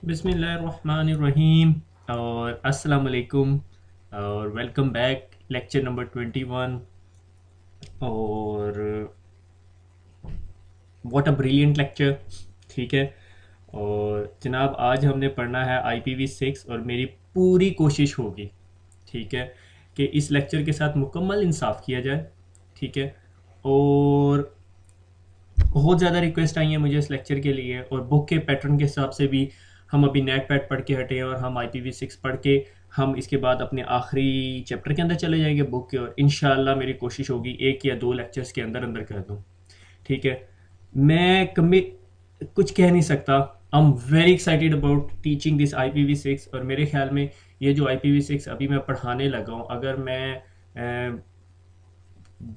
बिस्मिल्लाहिर्रहमानिर्रहीम और अस्सलाम वालेकुम और वेलकम बैक लेक्चर नंबर 21। और व्हाट अ ब्रिलियंट लेक्चर। ठीक है। और जनाब आज हमने पढ़ना है IPv6 और मेरी पूरी कोशिश होगी, ठीक है, कि इस लेक्चर के साथ मुकम्मल इंसाफ किया जाए। ठीक है। और बहुत ज़्यादा रिक्वेस्ट आई है मुझे इस लेक्चर के लिए, और बुक के पैटर्न के हिसाब से भी हम अभी नेट पैड पढ़ के हटे हैं और हम IPv6 पढ़ के हम इसके बाद अपने आखिरी चैप्टर के अंदर चले जाएंगे बुक के, और इंशाल्लाह मेरी कोशिश होगी एक या दो लेक्चर्स के अंदर अंदर कर दूँ। ठीक है। मैं कमी कुछ कह नहीं सकता। I am very excited about teaching this IPv6, और मेरे ख्याल में ये जो IPv6 अभी मैं पढ़ाने लगा हूँ, अगर मैं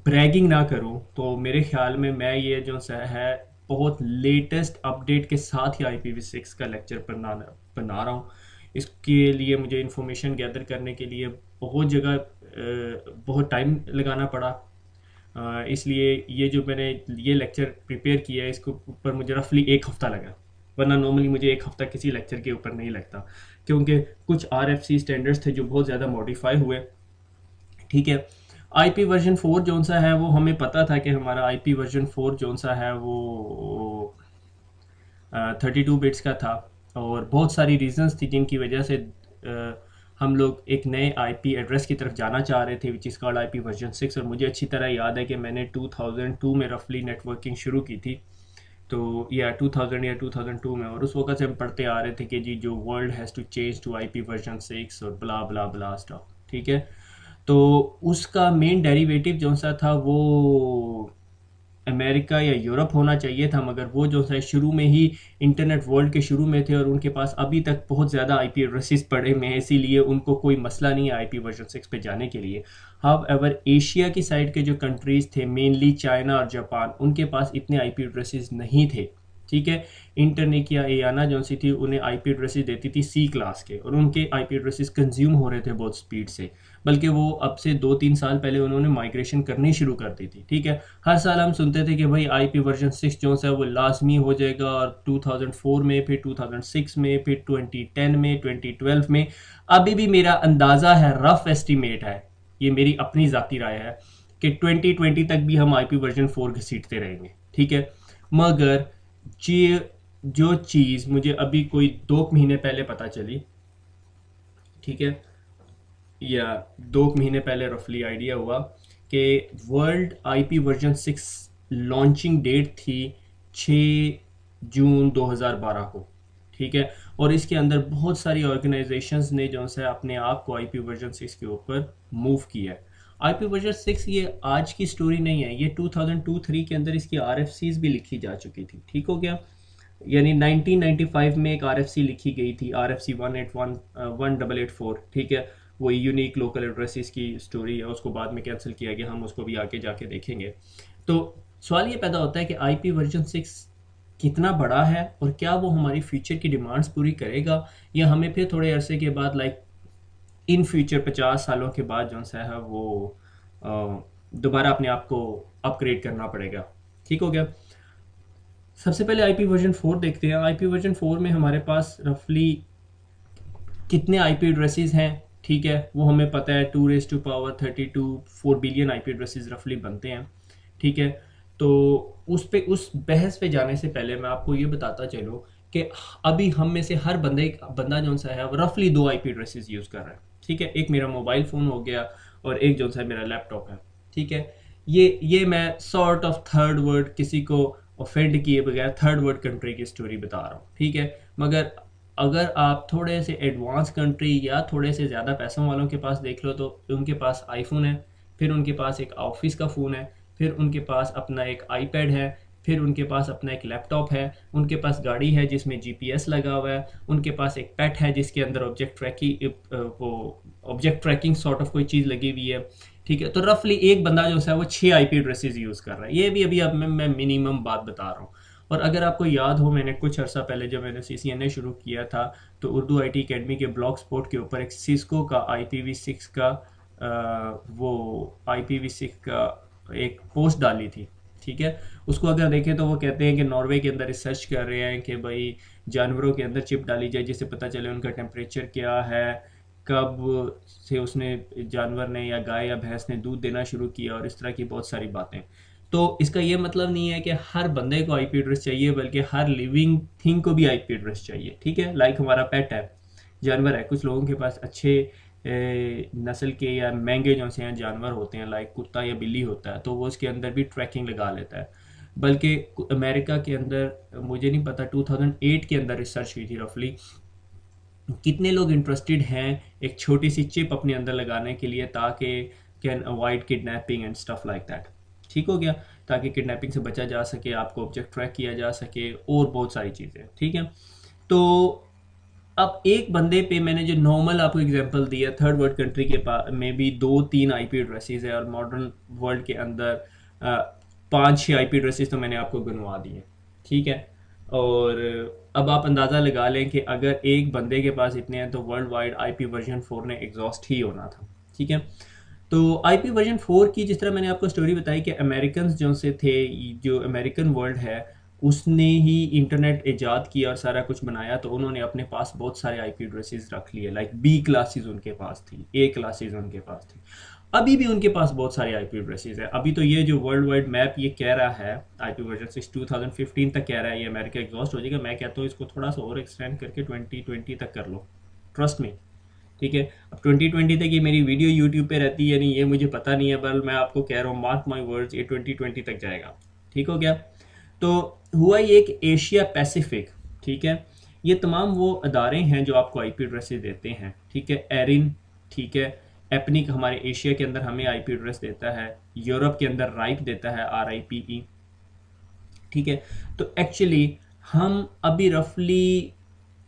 ब्रैगिंग ना करूं तो मेरे ख्याल में मैं ये जो सा है बहुत लेटेस्ट अपडेट के साथ ही IPv6 का लेक्चर बना रहा हूँ। इसके लिए मुझे इंफॉर्मेशन गैदर करने के लिए बहुत जगह बहुत टाइम लगाना पड़ा। इसलिए ये जो मैंने ये लेक्चर प्रिपेयर किया है इसके ऊपर मुझे रफली एक हफ़्ता लगा, वरना नॉर्मली मुझे एक हफ़्ता किसी लेक्चर के ऊपर नहीं लगता, क्योंकि कुछ RFC स्टैंडर्ड्स थे जो बहुत ज़्यादा मॉडिफाई हुए। ठीक है। IP वर्जन 4 जोन सा है वो हमें पता था कि हमारा IP वर्जन 4 जोन सा है वो 32 बिट्स का था, और बहुत सारी रीजंस थी जिनकी वजह से हम लोग एक नए IP एड्रेस की तरफ जाना चाह रहे थे विच इज़ कॉल्ड IP वर्जन 6। और मुझे अच्छी तरह याद है कि मैंने 2002 में रफली नेटवर्किंग शुरू की थी, तो या 2000 या 2002 में, और उस वक्त से हम पढ़ते आ रहे थे कि जी जो world has to change to IP version 6 और ब्ला ब्ला ब्ला स्टफ। ठीक है। तो उसका मेन डेरिवेटिव जो सा था वो अमेरिका या यूरोप होना चाहिए था, मगर वो जो है शुरू में ही इंटरनेट वर्ल्ड के शुरू में थे और उनके पास अभी तक बहुत ज़्यादा IP एड्रेसेस पड़े हुए हैं, इसीलिए उनको कोई मसला नहीं है IP वर्जन 6 पे जाने के लिए। हाउ एवर एशिया की साइड के जो कंट्रीज़ थे, मेनली चाइना और जापान, उनके पास इतने IP एड्रेसेस नहीं थे। ठीक है। इंटरनेट या एयाना जो सी थी उन्हें IP एड्रेसेस देती थी C क्लास के, और उनके IP एड्रेसेस कंज्यूम हो रहे थे बहुत स्पीड से, बल्कि वो अब से 2-3 साल पहले उन्होंने माइग्रेशन करनी शुरू कर दी थी। ठीक है। हर साल हम सुनते थे कि भाई IP वर्जन 6 जो है वो लाजमी हो जाएगा, और 2004 में, फिर 2006 में, फिर 2010 में, 2012 में। अभी भी मेरा अंदाज़ा है, रफ एस्टिमेट है, ये मेरी अपनी ज़ाती राय है, कि 2020 तक भी हम IP वर्जन 4 घसीटते रहेंगे। ठीक है। मगर जी जो चीज़ मुझे अभी कोई 2 महीने पहले पता चली, ठीक है, या 2 महीने पहले रफली आइडिया हुआ कि world IP version 6 launching date थी 6 जून 2012 को। ठीक है। और इसके अंदर बहुत सारी ऑर्गेनाइजेशंस ने जो है अपने आप को IP वर्जन 6 के ऊपर मूव किया है। IP वर्जन 6 ये आज की स्टोरी नहीं है, ये 2002-3 के अंदर इसकी RFCs भी लिखी जा चुकी थी। ठीक हो गया। यानी 1995 में एक RFC लिखी गई थी, RFC 1884। ठीक है। वो यूनिक लोकल एड्रेसेस की स्टोरी है, उसको बाद में कैंसिल किया गया, हम उसको भी आगे जाके देखेंगे। तो सवाल ये पैदा होता है कि IP वर्जन 6 कितना बड़ा है, और क्या वो हमारी फ्यूचर की डिमांड्स पूरी करेगा, या हमें फिर थोड़े अरसे के बाद इन फ्यूचर 50 सालों के बाद जो है वो दोबारा अपने आप को अपग्रेड करना पड़ेगा। ठीक हो गया। सबसे पहले IP वर्जन 4 देखते हैं। IP वर्जन 4 में हमारे पास रफली कितने IP एड्रेसेस हैं, ठीक है, वो हमें पता है, 2 raise to power 32 4 billion IP addresses रफली बनते हैं। ठीक है। तो उस बहस पे जाने से पहले मैं आपको ये बताता चलूँ कि अभी हम में से हर बंदा जो सा है वो रफली 2 IP एड्रेसेस यूज़ कर रहा है। ठीक है। एक मेरा मोबाइल फ़ोन हो गया, और एक जो सा मेरा लैपटॉप है। ठीक है। ये मैं सॉर्ट ऑफ थर्ड वर्ल्ड, किसी को ऑफेंड किए बगैर थर्ड वर्ल्ड कंट्री की स्टोरी बता रहा हूँ। ठीक है। मगर अगर आप थोड़े से एडवांस कंट्री या थोड़े से ज़्यादा पैसों वालों के पास देख लो, तो उनके पास आईफोन है, फिर उनके पास एक ऑफिस का फ़ोन है, फिर उनके पास अपना एक आईपैड है, फिर उनके पास अपना एक लैपटॉप है, उनके पास गाड़ी है जिसमें GPS लगा हुआ है, उनके पास एक पेट है जिसके अंदर ऑब्जेक्ट ट्रैकिंग सॉर्ट ऑफ कोई चीज़ लगी हुई है। ठीक है। तो रफली एक बंदा जो है वो 6 IP एड्रेसेस यूज़ कर रहा है। ये भी अभी अब मैं मिनिमम बात बता रहा हूँ। और अगर आपको याद हो, मैंने कुछ अर्सा पहले जब मैंने CCNA शुरू किया था, तो उर्दू IT अकेडमी के ब्लॉग स्पॉट के ऊपर एक सिस्को का IPv6 का वो IPv6 का एक पोस्ट डाली थी। ठीक है। उसको अगर देखें तो वो कहते हैं कि नॉर्वे के अंदर रिसर्च कर रहे हैं कि भाई जानवरों के अंदर चिप डाली जाए जिससे पता चले उनका टेम्परेचर क्या है, कब से उसने जानवर ने या गाय या भैंस ने दूध देना शुरू किया, और इस तरह की बहुत सारी बातें। तो इसका ये मतलब नहीं है कि हर बंदे को आईपी एड्रेस चाहिए, बल्कि हर लिविंग थिंग को भी आईपी एड्रेस चाहिए, ठीक है। लाइक हमारा पेट है, जानवर है, कुछ लोगों के पास अच्छे नस्ल के या महंगे जो से हैं जानवर होते हैं, लाइक कुत्ता या बिल्ली होता है, तो वो उसके अंदर भी ट्रैकिंग लगा लेता है। बल्कि अमेरिका के अंदर मुझे नहीं पता 2008 के अंदर रिसर्च हुई थी रफली, कितने लोग इंटरेस्टेड हैं एक छोटी सी चिप अपने अंदर लगाने के लिए ताकि can avoid kidnapping and stuff like that. ठीक हो गया, ताकि किडनैपिंग से बचा जा सके, आपको ऑब्जेक्ट ट्रैक किया जा सके और बहुत सारी चीज़ें, ठीक है। तो अब एक बंदे पे मैंने जो नॉर्मल आपको एग्जांपल दिया, थर्ड वर्ल्ड कंट्री के पास में भी 2-3 आईपी एड्रेसेस है, और मॉडर्न वर्ल्ड के अंदर 5-6 आईपी एड्रेसेस तो मैंने आपको गिनवा दिए, ठीक है। और अब आप अंदाज़ा लगा लें कि अगर एक बंदे के पास इतने हैं तो वर्ल्ड वाइड आईपी वर्जन 4 ने एग्जॉस्ट ही होना था, ठीक है। तो आईपी वर्जन 4 की जिस तरह मैंने आपको स्टोरी बताई कि अमेरिकन जो से थे, जो अमेरिकन वर्ल्ड है उसने ही इंटरनेट ईजाद किया और सारा कुछ बनाया, तो उन्होंने अपने पास बहुत सारे आईपी एड्रेसेस रख लिए, लाइक बी क्लासेस उनके पास थी, ए क्लासेस उनके पास थी, अभी भी उनके पास बहुत सारे आईपी एड्रेसेस है। अभी तो ये जो वर्ल्ड वाइड मैप ये कह रहा है आईपी वर्जन 6 2015 तक कह रहा है ये अमेरिका एग्जॉस्ट हो जाएगा। मैं कहता हूँ इसको थोड़ा सा और एक्सटेंड करके 2020 तक कर लो, ट्रस्ट मी, ठीक है। अब 2020 तक ये मेरी वीडियो यूट्यूब पे रहती है नहीं, ये मुझे पता नहीं है, पर मैं आपको कह रहा हूँ मार्क माई वर्ड्स, ये 2020 तक जाएगा, ठीक हो गया। तो हुआ ये एक एशिया पैसिफिक, ठीक है, ये तमाम वो अदारे हैं जो आपको आईपी एड्रेसेस देते हैं, ठीक है। एरिन, ठीक है, एपनिक हमारे एशिया के अंदर हमें आईपी एड्रेस देता है, यूरोप के अंदर राइप देता है, RIPE, ठीक है। तो एक्चुअली हम अभी रफली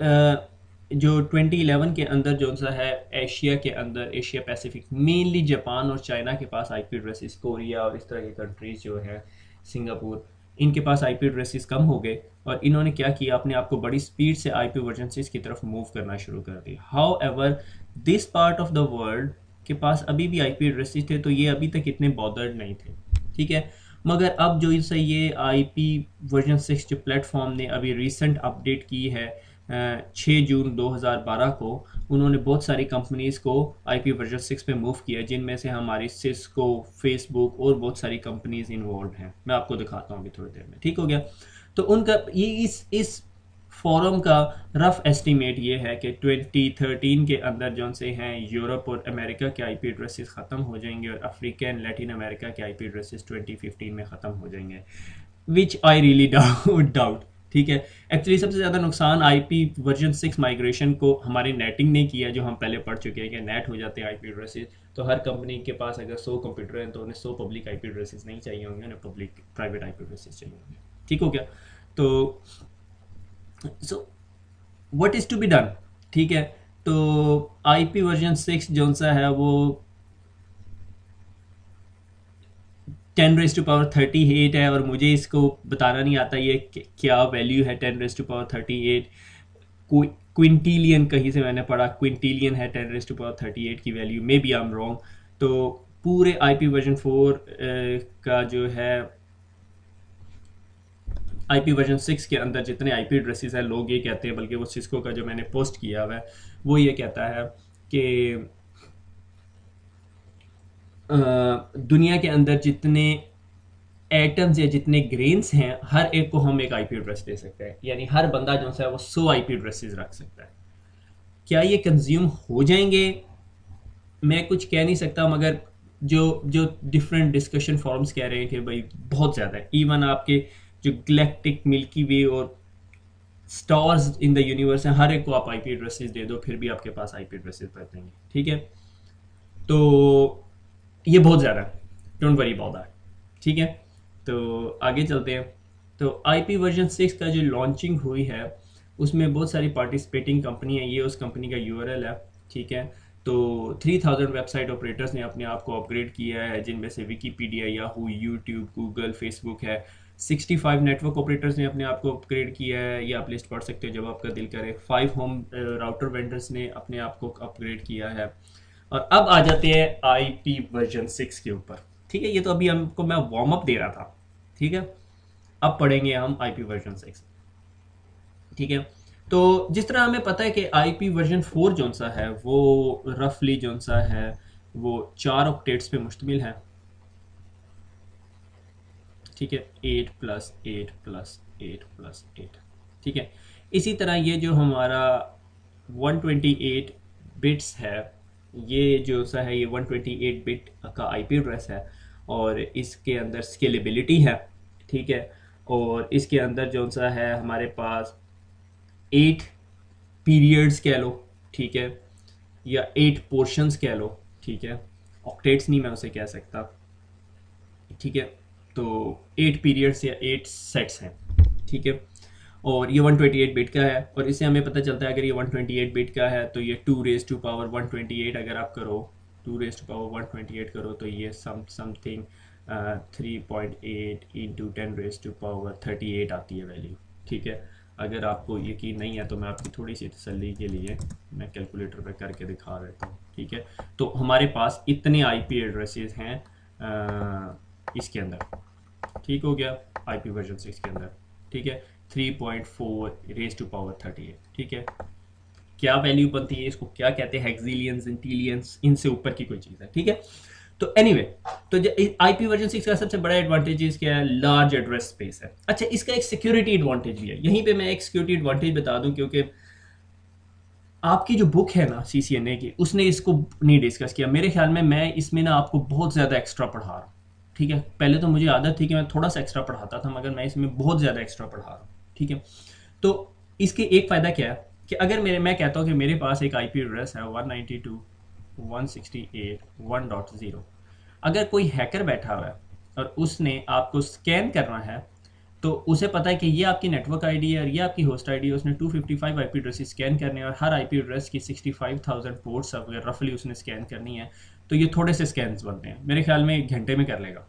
जो 2011 के अंदर जो सा है एशिया के अंदर, एशिया पैसिफिक मेनली जापान और चाइना के पास आईपी एड्रेसेस, कोरिया और इस तरह की कंट्रीज जो है, सिंगापुर, इनके पास आईपी एड्रेसेस कम हो गए, और इन्होंने क्या किया, अपने आप को बड़ी स्पीड से आईपी वर्जन 6 की तरफ मूव करना शुरू कर दिया। How ever this part of the world के पास अभी भी आईपी एड्रेसेस थे, तो ये अभी तक इतने बॉदर्ड नहीं थे, ठीक है। मगर अब जो इनसे ये आईपी वर्जन 6 जो प्लेटफॉर्म ने अभी रिसेंट अपडेट की है 6 जून 2012 को, उन्होंने बहुत सारी कंपनीज को आईपी वर्जन 6 पे मूव किया, जिनमें से हमारी सिस्को, फेसबुक और बहुत सारी कंपनीज इन्वॉल्व हैं। मैं आपको दिखाता हूँ अभी थोड़ी देर में, ठीक हो गया। तो उनका ये इस फोरम का रफ एस्टीमेट ये है कि 2013 के अंदर जो से हैं यूरोप और अमेरिका के आईपी एड्रेसेस ख़त्म हो जाएंगे, और अफ्रीका एंड लैटिन अमेरिका के आईपी एड्रेसेस 2015 में ख़त्म हो जाएंगे, विच आई रियली डाउट, ठीक है। एक्चुअली सबसे ज़्यादा नुकसान आईपी वर्जन 6 माइग्रेशन को हमारी नेटिंग ने किया, जो हम पहले पढ़ चुके हैं कि नेट हो जाते हैं आईपी एड्रेसेस। तो हर कंपनी के पास अगर 100 कंप्यूटर हैं तो उन्हें 100 पब्लिक आईपी एड्रेसेस नहीं चाहिए होंगे, उन्हें पब्लिक प्राइवेट आईपी एड्रेसेस चाहिए होंगे, ठीक हो गया। तो so what is to be done, ठीक है। तो आईपी वर्जन 6 जो सा है वो 10⁻38 है, और मुझे इसको बताना नहीं आता ये क्या वैल्यू है 10⁻38। क्विंटिलियन कहीं से मैंने पढ़ा, क्विंटिलियन है 10⁻38 की value, may be I am wrong. तो पूरे आईपी वर्जन 4 का जो है आईपी वर्जन 6 के अंदर जितने आईपी एड्रेसेस हैं, लोग ये कहते हैं, बल्कि वो सिस्को का जो मैंने पोस्ट किया हुआ है वो ये कहता है कि दुनिया के अंदर जितने एटम्स या जितने ग्रेन्स हैं, हर एक को हम एक आईपी एड्रेस दे सकते हैं, यानी हर बंदा जो है वो 100 आईपी एड्रेसेस रख सकता है। क्या ये कंज्यूम हो जाएंगे, मैं कुछ कह नहीं सकता, मगर जो जो डिफरेंट डिस्कशन फॉरम्स कह रहे हैं कि भाई बहुत ज़्यादा है। इवन आपके जो गैलेक्टिक मिल्की वे और स्टार्स इन द यूनिवर्स हैं, हर एक को आप आईपी एड्रेसेस दे दो, फिर भी आपके पास आईपी एड्रेसेस बचेंगे, ठीक है। तो ये बहुत ज़्यादा है, डोंट वरी अबाउट दैट, ठीक है। तो आगे चलते हैं। तो आईपी वर्जन 6 का जो लॉन्चिंग हुई है उसमें बहुत सारी पार्टिसिपेटिंग कंपनी है, ये उस कंपनी का URL है, ठीक है। तो 3000 वेबसाइट ऑपरेटर्स ने अपने आप को अपग्रेड किया है, जिनमें से Wikipedia, Yahoo, YouTube, Google, Facebook है। 65 नेटवर्क ऑपरेटर्स ने अपने आप को अपग्रेड किया है, ये आप लिस्ट पढ़ सकते हो जब आपका दिल करे। 5 होम राउटर वेंडर्स ने अपने आप को अपग्रेड किया है। और अब आ जाते हैं आईपी वर्जन 6 के ऊपर, ठीक है। ये तो अभी हमको मैं वार्म अप दे रहा था, ठीक है, अब पढ़ेंगे हम आईपी वर्जन 6। ठीक है, तो जिस तरह हमें पता है कि आईपी वर्जन 4 जो सा है वो रफली जो सा है वो 4 ऑक्टेट्स पे मुश्तमिल है। ठीक है, 8 प्लस 8 प्लस 8 प्लस 8। ठीक है, इसी तरह ये जो हमारा 128 बिट्स है, ये जो सा है ये 128 बिट का आईपी एड्रेस है, और इसके अंदर स्केलेबिलिटी है। ठीक है, और इसके अंदर जो सा है हमारे पास 8 पीरियड्स कह लो, ठीक है, या 8 पोर्शंस कह लो। ठीक है, ऑक्टेट्स नहीं मैं उसे कह सकता। ठीक है, तो 8 पीरियड्स या 8 सेट्स हैं। ठीक है, और ये 128 बिट का है, और इससे हमें पता चलता है अगर ये 128 बिट का है तो ये 2 रेज टू पावर 128 अगर आप करो, 2 रेज टू पावर 128 करो तो ये something 3.8 into 10 raise to power 38 आती है वैल्यू। ठीक है, अगर आपको यकीन नहीं है तो मैं आपकी थोड़ी सी तसल्ली के लिए मैं कैलकुलेटर पे करके दिखा देता हूँ। ठीक है, तो हमारे पास इतने आईपी एड्रेसेस हैं इसके अंदर। ठीक हो गया, आईपी वर्जन 6 के अंदर। ठीक है, 3.4 रेज टू पावर 38। ठीक है, क्या वैल्यू बनती है, इसको क्या कहते हैं, हेक्सिलियंस, इंटीलियंस, इनसे ऊपर की कोई चीज़ है। ठीक है, तो एनीवे तो आईपी वर्जन 6 का सबसे बड़ा एडवांटेज क्या है, लार्ज एड्रेस स्पेस है। अच्छा, इसका एक सिक्योरिटी एडवांटेज भी है। यहीं पे मैं एक सिक्योरिटी एडवांटेज बता दूं, क्योंकि आपकी जो बुक है ना सीसीएनए की, उसने इसको नहीं डिस्कस किया मेरे ख्याल में। मैं इसमें ना आपको बहुत ज़्यादा एक्स्ट्रा पढ़ा रहा हूँ। ठीक है, पहले तो मुझे आदत थी कि मैं थोड़ा सा एक्स्ट्रा पढ़ाता था, मगर मैं इसमें बहुत ज़्यादा एक्स्ट्रा पढ़ा रहा हूँ। ठीक है, तो इसके एक फ़ायदा क्या है कि अगर मैं कहता हूँ कि मेरे पास एक आईपी एड्रेस है 192.168.1.0, अगर कोई हैकर बैठा हुआ है और उसने आपको स्कैन करना है, तो उसे पता है कि ये आपकी नेटवर्क आईडी है और ये आपकी होस्ट आईडी है। उसने 255 आईपी एड्रेस स्कैन करने हैं, और हर आईपी एड्रेस की 65,000 पोर्ट्स अगर रफली उसने स्कैन करनी है, तो ये थोड़े से स्कैन्स बनते हैं, मेरे ख्याल में 1 घंटे में कर लेगा।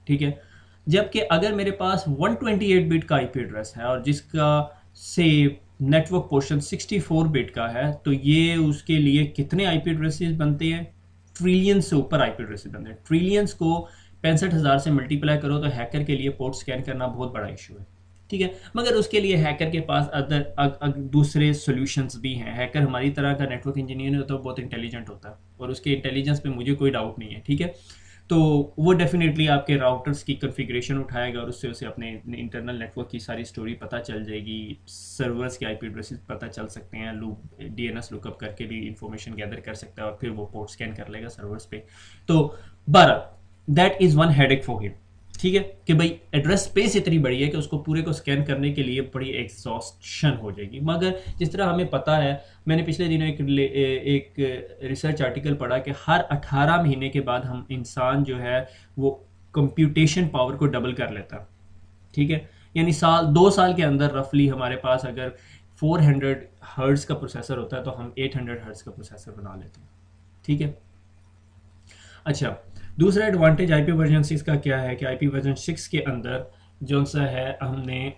ठीक है, जबकि अगर मेरे पास 128 बिट का आईपी एड्रेस है और जिसका से नेटवर्क पोर्शन 64 बिट का है, तो ये उसके लिए कितने आईपी एड्रेसेस बनते हैं, ट्रिलियन से ऊपर आईपी एड्रेसेस बनते हैं। ट्रिलियंस को 65,000 से मल्टीप्लाई करो तो हैकर के लिए पोर्ट स्कैन करना बहुत बड़ा इशू है। ठीक है, मगर उसके लिए हैकर के पास दूसरे सॉल्यूशंस भी हैं। हैकर हमारी तरह का नेटवर्क इंजीनियर नहीं होता, बहुत इंटेलिजेंट होता है, और उसके इंटेलिजेंस पे मुझे कोई डाउट नहीं है। ठीक है, तो वो डेफिनेटली आपके राउटर्स की कॉन्फ़िगरेशन उठाएगा और उससे उसे अपने इंटरनल नेटवर्क की सारी स्टोरी पता चल जाएगी, सर्वर्स के आईपी एड्रेसेस पता चल सकते हैं, डीएनएस लुकअप करके भी इंफॉर्मेशन गैदर कर सकता है, और फिर वो पोर्ट स्कैन कर लेगा सर्वर्स पे। तो 12 that is one headache for him. ठीक है, कि भाई एड्रेस स्पेस इतनी बड़ी है कि उसको पूरे को स्कैन करने के लिए बड़ी एग्जॉस्शन हो जाएगी। मगर जिस तरह हमें पता है, मैंने पिछले दिनों एक रिसर्च आर्टिकल पढ़ा कि हर 18 महीने के बाद हम इंसान जो है वो कंप्यूटेशन पावर को डबल कर लेता है। ठीक है, यानी 2 साल के अंदर रफली हमारे पास अगर 400 हर्ट्ज का प्रोसेसर होता है तो हम 800 हर्ट्ज का प्रोसेसर बना लेते हैं। ठीक है, अच्छा, दूसरा एडवांटेज आईपी वर्जन 6 का क्या है कि आईपी वर्जन 6 के अंदर जो सा है हमने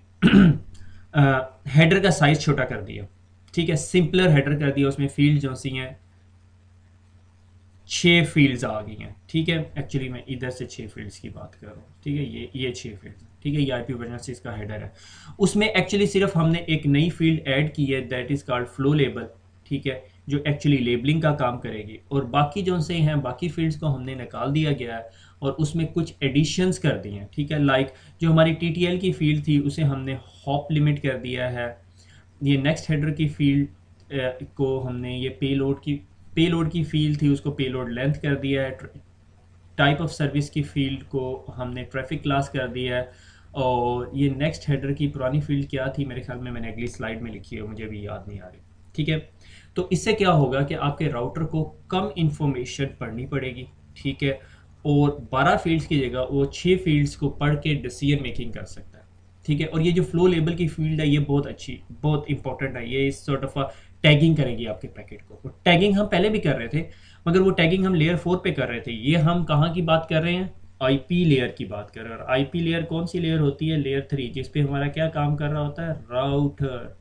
हेडर का साइज छोटा कर दिया। ठीक है, सिंपलर हेडर कर दिया, उसमें फील्ड जो सी हैं 6 फील्ड्स आ गई हैं। ठीक है, एक्चुअली मैं इधर से 6 फील्ड्स की बात कर रहा हूँ। ठीक है, ये 6 फील्ड्स। ठीक है, ये आईपी वर्जन 6 का हेडर है। उसमें एक्चुअली सिर्फ हमने एक नई फील्ड ऐड की है, that is called flow label. ठीक है, जो एक्चुअली लेबलिंग का काम करेगी, और बाकी जो से हैं बाकी फील्ड्स को हमने निकाल दिया गया है और उसमें कुछ एडिशंस कर दी हैं। ठीक है, लाइक जो हमारी टीटीएल की फील्ड थी उसे हमने हॉप लिमिट कर दिया है। ये नेक्स्ट हेडर की फील्ड को हमने ये पेलोड की फील्ड थी उसको पेलोड लेंथ कर दिया है। टाइप ऑफ सर्विस की फील्ड को हमने ट्रैफिक क्लास कर दिया है। और ये नेक्स्ट हेडर की पुरानी फील्ड क्या थी, मेरे ख्याल में मैंने अगली स्लाइड में लिखी है, मुझे भी याद नहीं आ रही। ठीक है, तो इससे क्या होगा कि आपके राउटर को कम इंफॉर्मेशन पढ़नी पड़ेगी। ठीक है, और 12 फील्ड्स की जगह वो 6 फील्ड्स को पढ़ के डिसीजन मेकिंग कर सकता है। ठीक है, और ये जो फ्लो लेबल की फील्ड है ये बहुत अच्छी, बहुत इंपॉर्टेंट है। ये इस सॉर्ट ऑफ टैगिंग करेगी आपके पैकेट को। टैगिंग हम पहले भी कर रहे थे, मगर वो टैगिंग हम लेयर 4 पे कर रहे थे। ये हम कहाँ की बात कर रहे हैं, आईपी लेयर की बात कर रहे हैं। और आईपी लेयर कौन सी लेयर होती है, लेयर 3, जिसपे हमारा क्या काम कर रहा होता है, राउटर।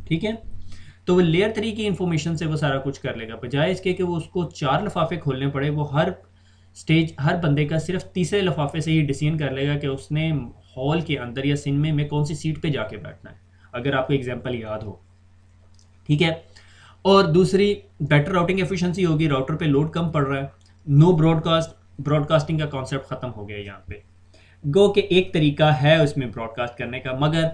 ठीक है, तो वो लेयर 3 की इंफॉर्मेशन से वो सारा कुछ कर लेगा, बजाय इसके कि वो उसको 4 लिफाफे खोलने पड़े। वो हर स्टेज हर बंदे का सिर्फ तीसरे लिफाफे से ही डिसीजन कर लेगा कि उसने हॉल के अंदर या सिनेमे में कौन सी सीट पे जाके बैठना है, अगर आपको एग्जांपल याद हो। ठीक है। और दूसरी, बेटर राउटिंग एफिशिएंसी होगी, राउटर पे लोड कम पड़ रहा है। नो ब्रॉडकास्ट, ब्रॉडकास्टिंग का कॉन्सेप्ट खत्म हो गया यहाँ पे। गो के एक तरीका है उसमें ब्रॉडकास्ट करने का, मगर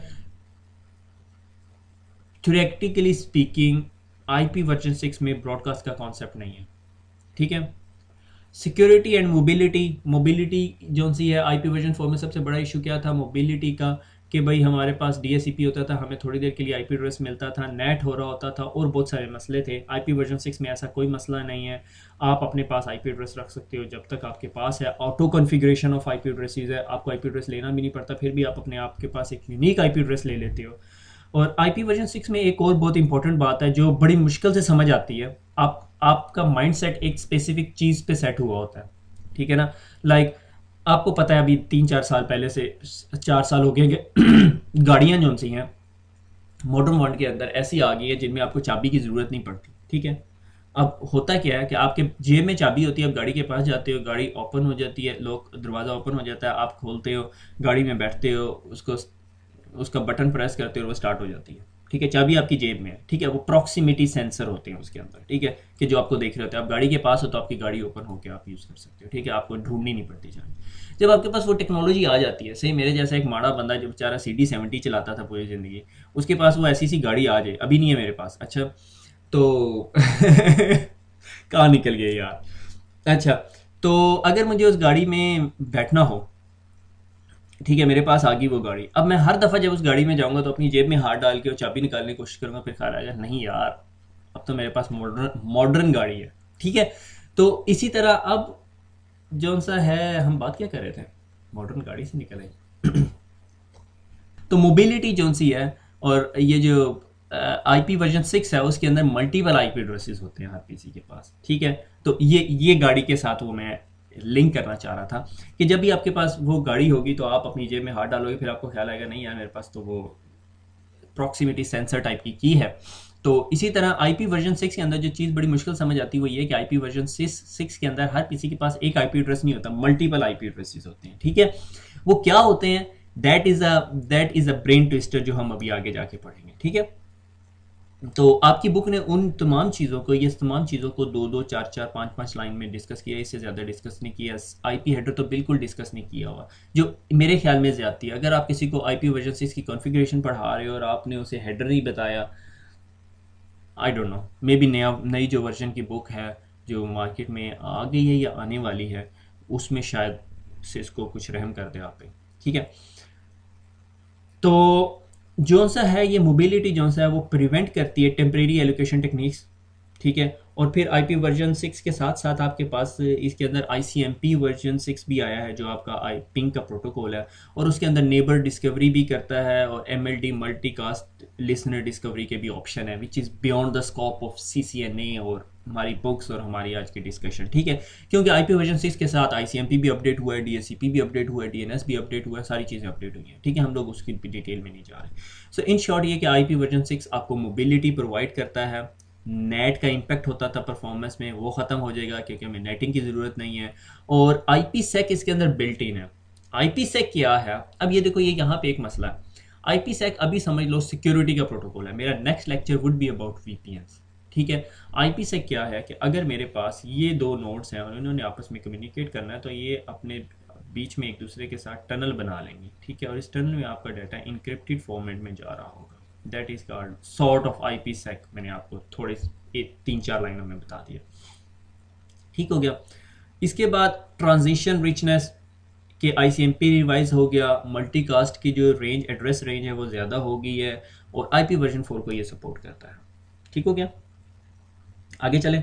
थ्योरेटिकली स्पीकिंग आईपी वर्जन 6 में ब्रॉडकास्ट का कॉन्सेप्ट नहीं है। ठीक है। सिक्योरिटी एंड मोबिलिटी, मोबिलिटी जो सी है आईपी वर्जन 4 में सबसे बड़ा इशू क्या था मोबिलिटी का, कि भाई हमारे पास डीएससीपी होता था, हमें थोड़ी देर के लिए आईपी एड्रेस मिलता था, नेट हो रहा होता था और बहुत सारे मसले थे। आईपी वर्जन 6 में ऐसा कोई मसला नहीं है, आप अपने पास आईपी एड्रेस रख सकते हो जब तक आपके पास है। Auto configuration of IP addresses है, आपको आईपी एड्रेस लेना भी नहीं पड़ता, फिर भी आप अपने आप के पास एक यूनिक आईपी एड्रेस ले लेते हो। और आईपी वर्जन 6 में एक और बहुत इंपॉर्टेंट बात है जो बड़ी मुश्किल से समझ आती है, आपका माइंडसेट एक स्पेसिफिक चीज़ पे सेट हुआ होता है। ठीक है ना। लाइक आपको पता है अभी 3-4 साल पहले से 4 साल हो गए कि गाड़ियाँ जो सी हैं मॉडर्न वर्ल्ड के अंदर ऐसी आ गई है जिनमें आपको चाबी की ज़रूरत नहीं पड़ती। ठीक है। अब होता क्या है कि आपके जेब में चाबी होती है, आप गाड़ी के पास जाते हो, गाड़ी ओपन हो जाती है, लोग दरवाज़ा ओपन हो जाता है, आप खोलते हो, गाड़ी में बैठते हो, उसको उसका बटन प्रेस करते हो और वो स्टार्ट हो जाती है। ठीक है। चाबी आपकी जेब में है। ठीक है। वो प्रॉक्सिमिटी सेंसर होते हैं उसके अंदर। ठीक है। कि जो आपको देख रहे होते हैं, आप गाड़ी के पास हो तो आपकी गाड़ी ओपन होकर आप यूज़ कर सकते हो। ठीक है। आपको ढूंढनी नहीं पड़ती चाबी। जब आपके पास वो टेक्नोलॉजी आ जाती है, सही मेरे जैसा एक माड़ा बंदा जो बेचारा CD70 चलाता था पूरी ज़िंदगी, उसके पास वो ऐसी सी गाड़ी आ जाए, अभी नहीं है मेरे पास, अच्छा तो कहाँ निकल गए यार। अच्छा, तो अगर मुझे उस गाड़ी में बैठना हो, ठीक है, मेरे पास आ गई वो गाड़ी, अब मैं हर दफ़ा जब उस गाड़ी में जाऊंगा तो अपनी जेब में हाथ डाल के और चाबी निकालने की कोशिश करूंगा, फिर ख्याल आएगा नहीं यार अब तो मेरे पास मॉडर्न मॉडर्न गाड़ी है। ठीक है। तो इसी तरह अब जो सा है, हम बात क्या कर रहे थे, मॉडर्न गाड़ी से निकल आई। तो मोबिलिटी जो सी है, और ये जो आईपी वर्जन 6 है उसके अंदर मल्टीपल आईपी एड्रेसेस होते हैं हर किसी के पास। ठीक है। तो ये गाड़ी के साथ वो मैं लिंक करना चाह रहा था कि जब भी आपके पास वो गाड़ी होगी तो आप अपनी जेब में हाथ डालोगे, फिर आपको ख्याल आएगा नहीं यार मेरे पास तो वो प्रॉक्सिमिटी सेंसर टाइप की है। तो इसी तरह आईपी वर्जन 6 के अंदर जो चीज़ बड़ी मुश्किल समझ आती है वो ये कि आईपी वर्जन 6 के अंदर हर किसी के पास एक आईपी एड्रेस नहीं होता, मल्टीपल आईपी एड्रेसेस होते हैं। ठीक है। वो क्या होते हैं, that is a brain twister जो हम अभी आगे जाके पढ़ेंगे। ठीक है। तो आपकी बुक ने उन तमाम चीज़ों को, ये तमाम चीज़ों को 2-2, 4-4, 5-5 लाइन में डिस्कस किया, इससे ज़्यादा डिस्कस नहीं किया। आईपी हेडर तो बिल्कुल डिस्कस नहीं किया हुआ, जो मेरे ख्याल में ज़्यादती है। अगर आप किसी को आईपी वर्जन 6 की कॉन्फ़िगरेशन पढ़ा रहे हो और आपने उसे हेडर नहीं बताया, I don't know, may be नई जो वर्जन की बुक है जो मार्केट में आ गई है या आने वाली है, उसमें शायद से इसको कुछ रहम कर दे आप पे। ठीक है। तो जोन सा है ये मोबिलिटी जोन सा है वो प्रिवेंट करती है टेम्परेरी एलोकेशन टेक्निक्स। ठीक है। और फिर आईपी वर्जन 6 के साथ साथ आपके पास इसके अंदर आईसीएमपी वर्जन 6 भी आया है जो आपका आई पिंग का प्रोटोकॉल है, और उसके अंदर नेबर डिस्कवरी भी करता है और एमएलडी मल्टीकास्ट लिसनर डिस्कवरी के भी ऑप्शन है, which is beyond the scope of CCNA और हमारी बुक्स और हमारी आज की डिस्कशन। ठीक है। क्योंकि आईपी वर्जन 6 के साथ आईसीएमपी भी अपडेट हुआ है, डीएससीपी भी अपडेट हुआ है, डीएनएस भी अपडेट हुआ है, सारी चीज़ें अपडेट हुई हैं। ठीक है। हम लोग उसकी डिटेल में नहीं जा रहे। सो इन शॉर्ट ये कि आईपी वर्जन 6 आपको मोबिलिटी प्रोवाइड करता है। नेट का इम्पैक्ट होता था परफॉर्मेंस में, वो ख़त्म हो जाएगा क्योंकि हमें नेटिंग की ज़रूरत नहीं है। और आईपी सेक इसके अंदर बिल्ट इन है। आईपी सेक क्या है, अब ये देखो, ये यहाँ पे एक मसला है। आईपी सेक अभी समझ लो सिक्योरिटी का प्रोटोकॉल है। मेरा next lecture would be about VPNs. ठीक है। आईपी सेक क्या है कि अगर मेरे पास ये दो नोड्स हैं और इन्होंने आपस में कम्युनिकेट करना है तो ये अपने बीच में एक दूसरे के साथ टनल बना लेंगे। ठीक है। और इस टनल में आपका डाटा इनक्रिप्टेड फॉर्मेट में जा रहा होगा। That is called sort of IPsec. मैंने आपको थोड़े 3-4 लाइनों में बता दिया। ठीक हो गया। इसके बाद ट्रांजिशन रिचनेस के आईसीएमपी रिवाइज हो गया, मल्टीकास्ट की जो रेंज एड्रेस रेंज है वो ज़्यादा हो गई है, और आईपी वर्जन 4 को ये सपोर्ट करता है। ठीक हो गया। आगे चले।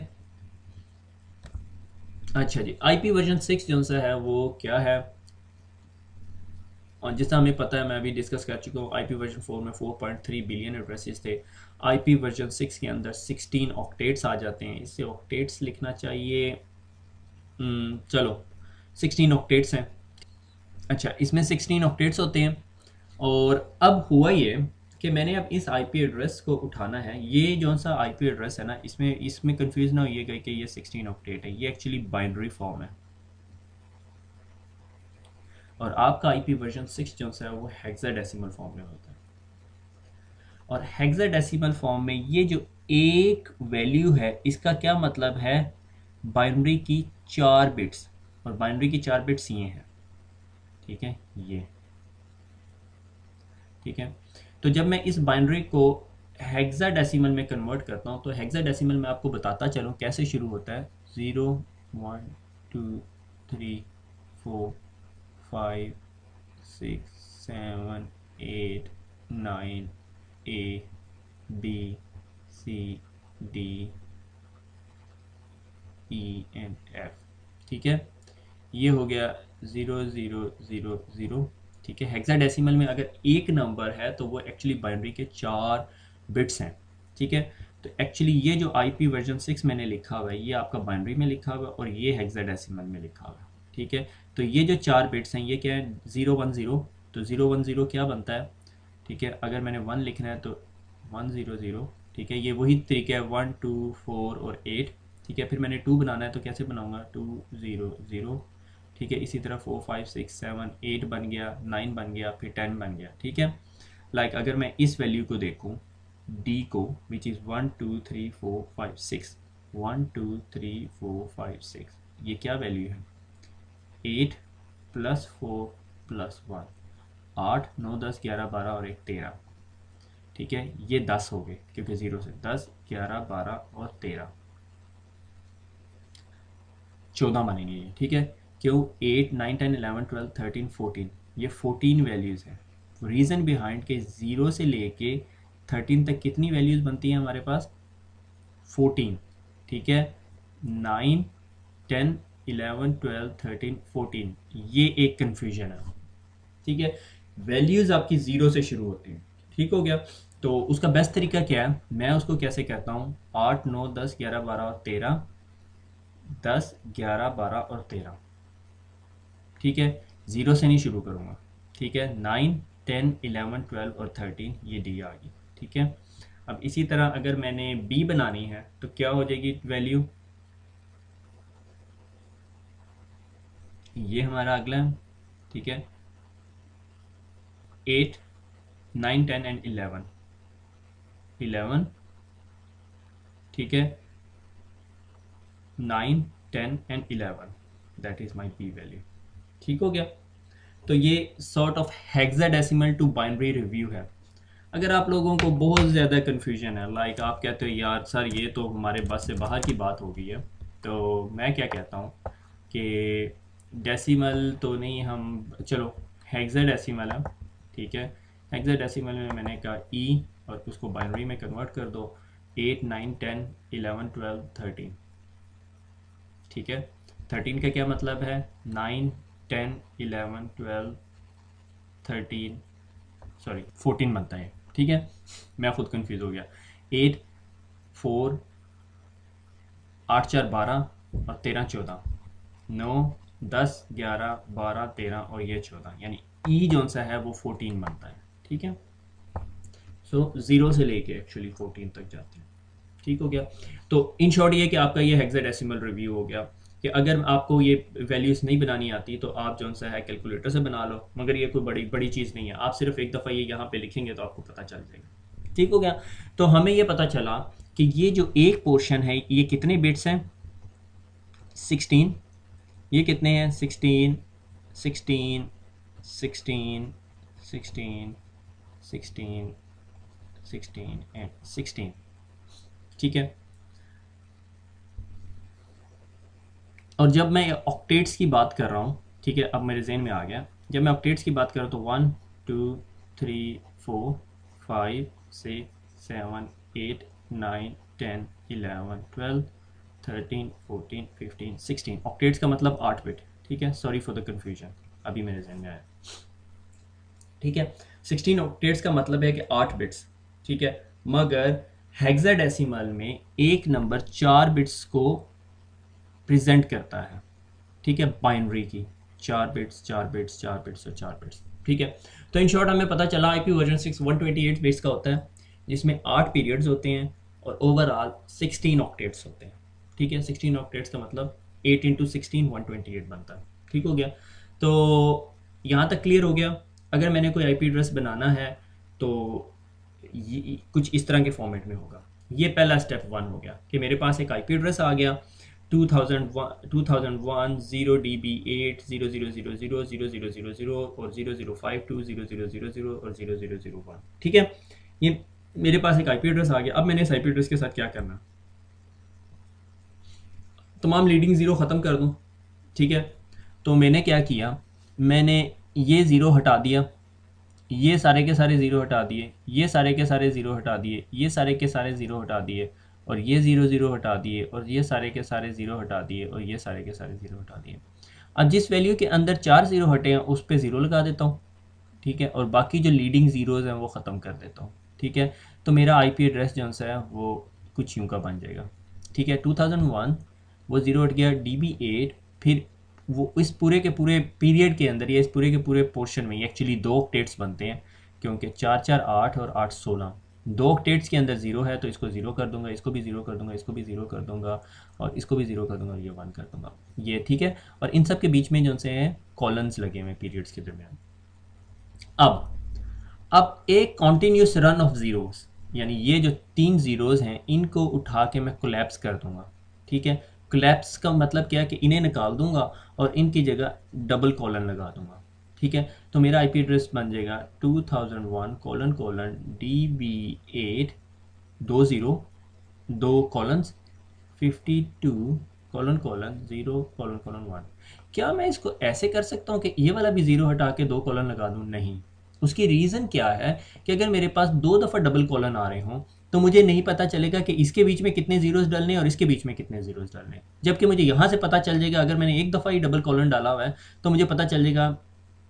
अच्छा जी, आईपी वर्जन 6 जो सा है वो क्या है, और जैसा हमें पता है, मैं अभी डिस्कस कर चुका हूँ, आईपी वर्जन 4 में 4.3 बिलियन एड्रेसेस थे। आईपी वर्जन 6 के अंदर 16 ऑक्टेट्स आ जाते हैं। इससे ऑक्टेट्स लिखना चाहिए, चलो 16 ऑक्टेट्स हैं। अच्छा, इसमें 16 ऑक्टेट्स होते हैं। और अब हुआ ये कि मैंने अब इस आईपी एड्रेस को उठाना है। ये जो सा आईपी एड्रेस है ना, इसमें कंफ्यूज ना होइएगा कि ये 16 ऑक्टेट है, ये एक्चुअली बाइनरी फॉर्म है। और आपका आईपी वर्जन 6 जो है वो हेक्साडेसिमल फॉर्म में होता है। और हेक्साडेसिमल फॉर्म में ये जो एक वैल्यू है इसका क्या मतलब है, बाइनरी की 4 बिट्स, और बाइनरी की 4 बिट्स ये हैं, ठीक है ये, ठीक है। तो जब मैं इस बाइनरी को हेक्साडेसिमल में कन्वर्ट करता हूँ, तो हेक्साडेसिमल में आपको बताता चलूँ कैसे शुरू होता है। 0 1 2 3 4 5 6 7 8 9 A B C D E and F, ठीक है। ये हो गया 0 0 0 0, ठीक है। हेक्साडेसिमल में अगर एक नंबर है तो वो एक्चुअली बाइनरी के 4 बिट्स हैं, ठीक है। तो एक्चुअली ये जो आईपी वर्जन 6 मैंने लिखा हुआ है ये आपका बाइनरी में लिखा हुआ है और ये हेक्साडेसिमल में लिखा हुआ है, ठीक है। तो ये जो 4 बिट्स हैं ये क्या है, 0 1 0, तो 0 1 0 क्या बनता है, ठीक है। अगर मैंने 1 लिखना है तो 1 0 0, ठीक है। ये वही तरीका है 1 2 4 और 8, ठीक है। फिर मैंने 2 बनाना है तो कैसे बनाऊंगा, 2 0 0, ठीक है। इसी तरह 4 5 6 7 8 बन गया, 9 बन गया, फिर 10 बन गया, ठीक है। लाइक अगर मैं इस वैल्यू को देखूं डी को, विच इज़ 1 2 3 4 5 6, 1 2 3 4 5 6, ये क्या वैल्यू है, 8 प्लस 4 प्लस 1, 8 9 10 11 12 और 1 13, ठीक है। ये 10 हो गए क्योंकि 0 से 10 11 12 और 13, 14 बनेंगे ये, ठीक है। क्यों, 8 9 10 11 12 13 14, ये 14 वैल्यूज़ हैं। रीज़न बिहाइंड के 0 से लेके 13 तक कितनी वैल्यूज़ बनती हैं हमारे पास, 14, ठीक है। 9 10 11 12 13 14, ये एक कन्फ्यूजन है, ठीक है। वैल्यूज़ आपकी 0 से शुरू होती हैं, ठीक हो गया। तो उसका बेस्ट तरीका क्या है, मैं उसको कैसे कहता हूँ, 8 9 10 11 12 और 13, 10 11 12 और 13, ठीक है। 0 से नहीं शुरू करूँगा, ठीक है। 9 10 11 12 और 13, ये डी आ गई, ठीक है। अब इसी तरह अगर मैंने बी बनानी है तो क्या हो जाएगी वैल्यू, ये हमारा अगला है, ठीक है। 8 9 10 एंड 11 11, ठीक है। 9 10 and 11, that is my B value, ठीक हो गया। तो ये sort of hexadecimal to binary review है। अगर आप लोगों को बहुत ज़्यादा कन्फ्यूजन है, लाइक आप कहते हो यार सर ये तो हमारे बस से बाहर की बात हो गई है, तो मैं क्या कहता हूँ कि डेसिमल तो नहीं, हम चलो हेक्साडेसिमल है, ठीक है। हेक्साडेसिमल में मैंने कहा ई और उसको बाइनरी में कन्वर्ट कर दो, 8 9 10 11 12 13, ठीक है। 13 का क्या मतलब है, 9 10 11 12 13, सॉरी 14 बनता है, ठीक है। मैं खुद कंफ्यूज हो गया। 8 4 8 4 12 और 13 14, 9 10 11 12 13 और ये 14, यानी ई जो सा है वो 14 बनता है, ठीक है। सो 0 से लेके एक्चुअली 14 तक जाते हैं, ठीक हो गया। तो इन शॉर्ट ये कि आपका ये हेक्साडेसिमल रिव्यू हो गया कि अगर आपको ये वैल्यूज़ नहीं बनानी आती तो आप जो सा है कैलकुलेटर से बना लो, मगर ये कोई बड़ी बड़ी चीज़ नहीं है, आप सिर्फ एक दफ़ा ये यहाँ पे लिखेंगे तो आपको पता चल जाएगा, ठीक हो गया। तो हमें ये पता चला कि ये जो एक पोर्शन है ये कितने बिट्स हैं, 16, ये कितने हैं, 16 16 16 16 16 16 एंड 16, ठीक है। और जब मैं ऑक्टेट्स की बात कर रहा हूँ, ठीक है, अब मेरे जहन में आ गया, जब मैं ऑक्टेट्स की बात कर रहा हूँ तो 1 2 3 4 5 6 7 8 9 10 11 12 13 14 15 16, ऑक्टेट्स का मतलब 8 बिट, ठीक है। सॉरी फॉर द कन्फ्यूजन, अभी मेरे जहन में आया, ठीक है। 16 ऑक्टेट्स का मतलब है कि 8 बिट्स, ठीक है। मगर हेक्साडेसिमल में एक नंबर 4 बिट्स को प्रेजेंट करता है, ठीक है, बाइनरी की 4 बिट्स 4 बिट्स 4 बिट्स और 4 बिट्स, ठीक है। तो इन शॉर्ट हमें पता चला आईपी वर्जन 6 128 बिट्स का होता है, जिसमें 8 पीरियड्स होते हैं और ओवरऑल 16 ऑक्टेट्स होते हैं, ठीक है। 16 ऑक्टेट्स का मतलब 8 इंटू 16 128 बनता है, ठीक हो गया। तो यहाँ तक क्लियर हो गया। अगर मैंने कोई आईपी एड्रेस बनाना है तो ये कुछ इस तरह के फॉर्मेट में होगा। ये पहला स्टेप 1 हो गया कि मेरे पास एक आईपी एड्रेस आ गया 2001 0db8 0000 और 0052 0000 और 0001। ठीक है, ये मेरे पास एक आईपी एड्रेस आ गया। अब मैंने इस आईपी एड्रेस के साथ क्या करना, तमाम लीडिंग ज़ीरो ख़त्म कर दूं। ठीक है, तो मैंने क्या किया, मैंने ये ज़ीरो हटा दिया, ये सारे के सारे ज़ीरो हटा दिए, ये सारे के सारे ज़ीरो हटा दिए, ये सारे के सारे ज़ीरो हटा दिए, और ये ज़ीरो ज़ीरो हटा दिए, और ये सारे के सारे ज़ीरो हटा दिए, और ये सारे के सारे ज़ीरो हटा दिए। अब जिस वैल्यू के अंदर 4 ज़ीरो हटे हैं उस पर ज़ीरो लगा देता हूँ। ठीक है, और बाकी जो लीडिंग ज़ीरोज़ हैं वो ख़त्म कर देता हूँ। ठीक है, तो मेरा आईपी एड्रेस जो है वो कुछ यूँ का बन जाएगा। ठीक है, 2001 वो ज़ीरो हट गया, DB8, फिर वो इस पूरे के पूरे पीरियड के अंदर या इस पूरे के पूरे पोर्शन में एक्चुअली 2 ऑक्टेट्स बनते हैं, क्योंकि 4 4 8 और 8 16, 2 ऑक्टेट्स के अंदर ज़ीरो है, तो इसको ज़ीरो कर दूंगा, इसको भी ज़ीरो कर दूंगा, इसको भी ज़ीरो कर दूंगा, और इसको भी ज़ीरो कर दूंगा, और ये 1 कर दूंगा। ये ठीक है, और इन सब के बीच में जो से हैं कॉलम्स लगे हुए हैं पीरियड्स के दरमियान। अब एक कॉन्टीन्यूस रन ऑफ ज़ीरोस, यानी ये जो 3 ज़ीरोज़ हैं इनको उठा के मैं कोलैप्स कर दूंगा। ठीक है, कोलैप्स का मतलब क्या है कि इन्हें निकाल दूंगा और इनकी जगह डबल कॉलन लगा दूंगा। ठीक है, तो मेरा आईपी एड्रेस बन जाएगा 2001 DB8 2 ज़ीरो 2 कॉलन्स 52 0 1। क्या मैं इसको ऐसे कर सकता हूँ कि ये वाला भी ज़ीरो हटा के 2 कॉलन लगा दूँ? नहीं। उसकी रीज़न क्या है कि अगर मेरे पास 2 दफ़ा डबल कॉलन आ रहे हों तो मुझे नहीं पता चलेगा कि इसके बीच में कितने ज़ीरोज़ डालने हैं और इसके बीच में कितने ज़ीरोज़ डालने हैं। जबकि मुझे यहाँ से पता चल जाएगा, अगर मैंने एक दफ़ा ही डबल कॉलन डाला हुआ है तो मुझे पता चल जाएगा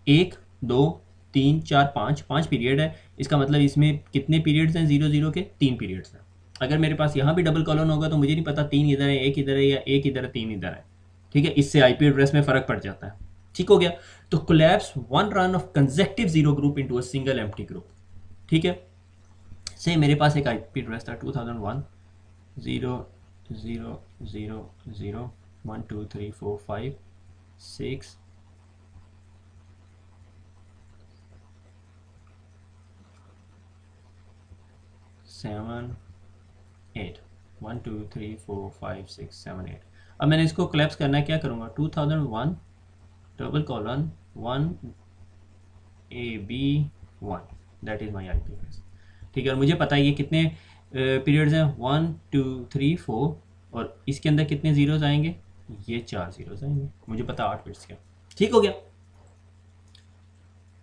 1 2 3 4 5 पीरियड है, इसका मतलब इसमें कितने पीरियड्स हैं 0 0 के? 3 पीरियड्स हैं। अगर मेरे पास यहाँ भी डबल कॉलन होगा तो मुझे नहीं पता 3 इधर है, 1 इधर है, या 1 इधर है 3 इधर है। ठीक है, इससे आईपी एड्रेस में फ़र्क पड़ जाता है। ठीक हो गया, तो collapse one run of consecutive zero group into a single empty group. ठीक है, से मेरे पास एक आईपी एड्रेस था 2001 0 0 0 0 1 2 3 4 5 6 7 8 1 2 3 4 5 6 7 8। अब मैंने इसको कोलैप्स करना है, क्या करूँगा, 2001 double colon 1 AB1, that is my IP address. ठीक है, और मुझे पता है ये कितने पीरियड्स हैं, 1 2 3 4, और इसके अंदर कितने ज़ीरोज़ आएंगे, ये 4 ज़ीरोज़ आएंगे, मुझे पता 8 बिट्स का। ठीक हो गया,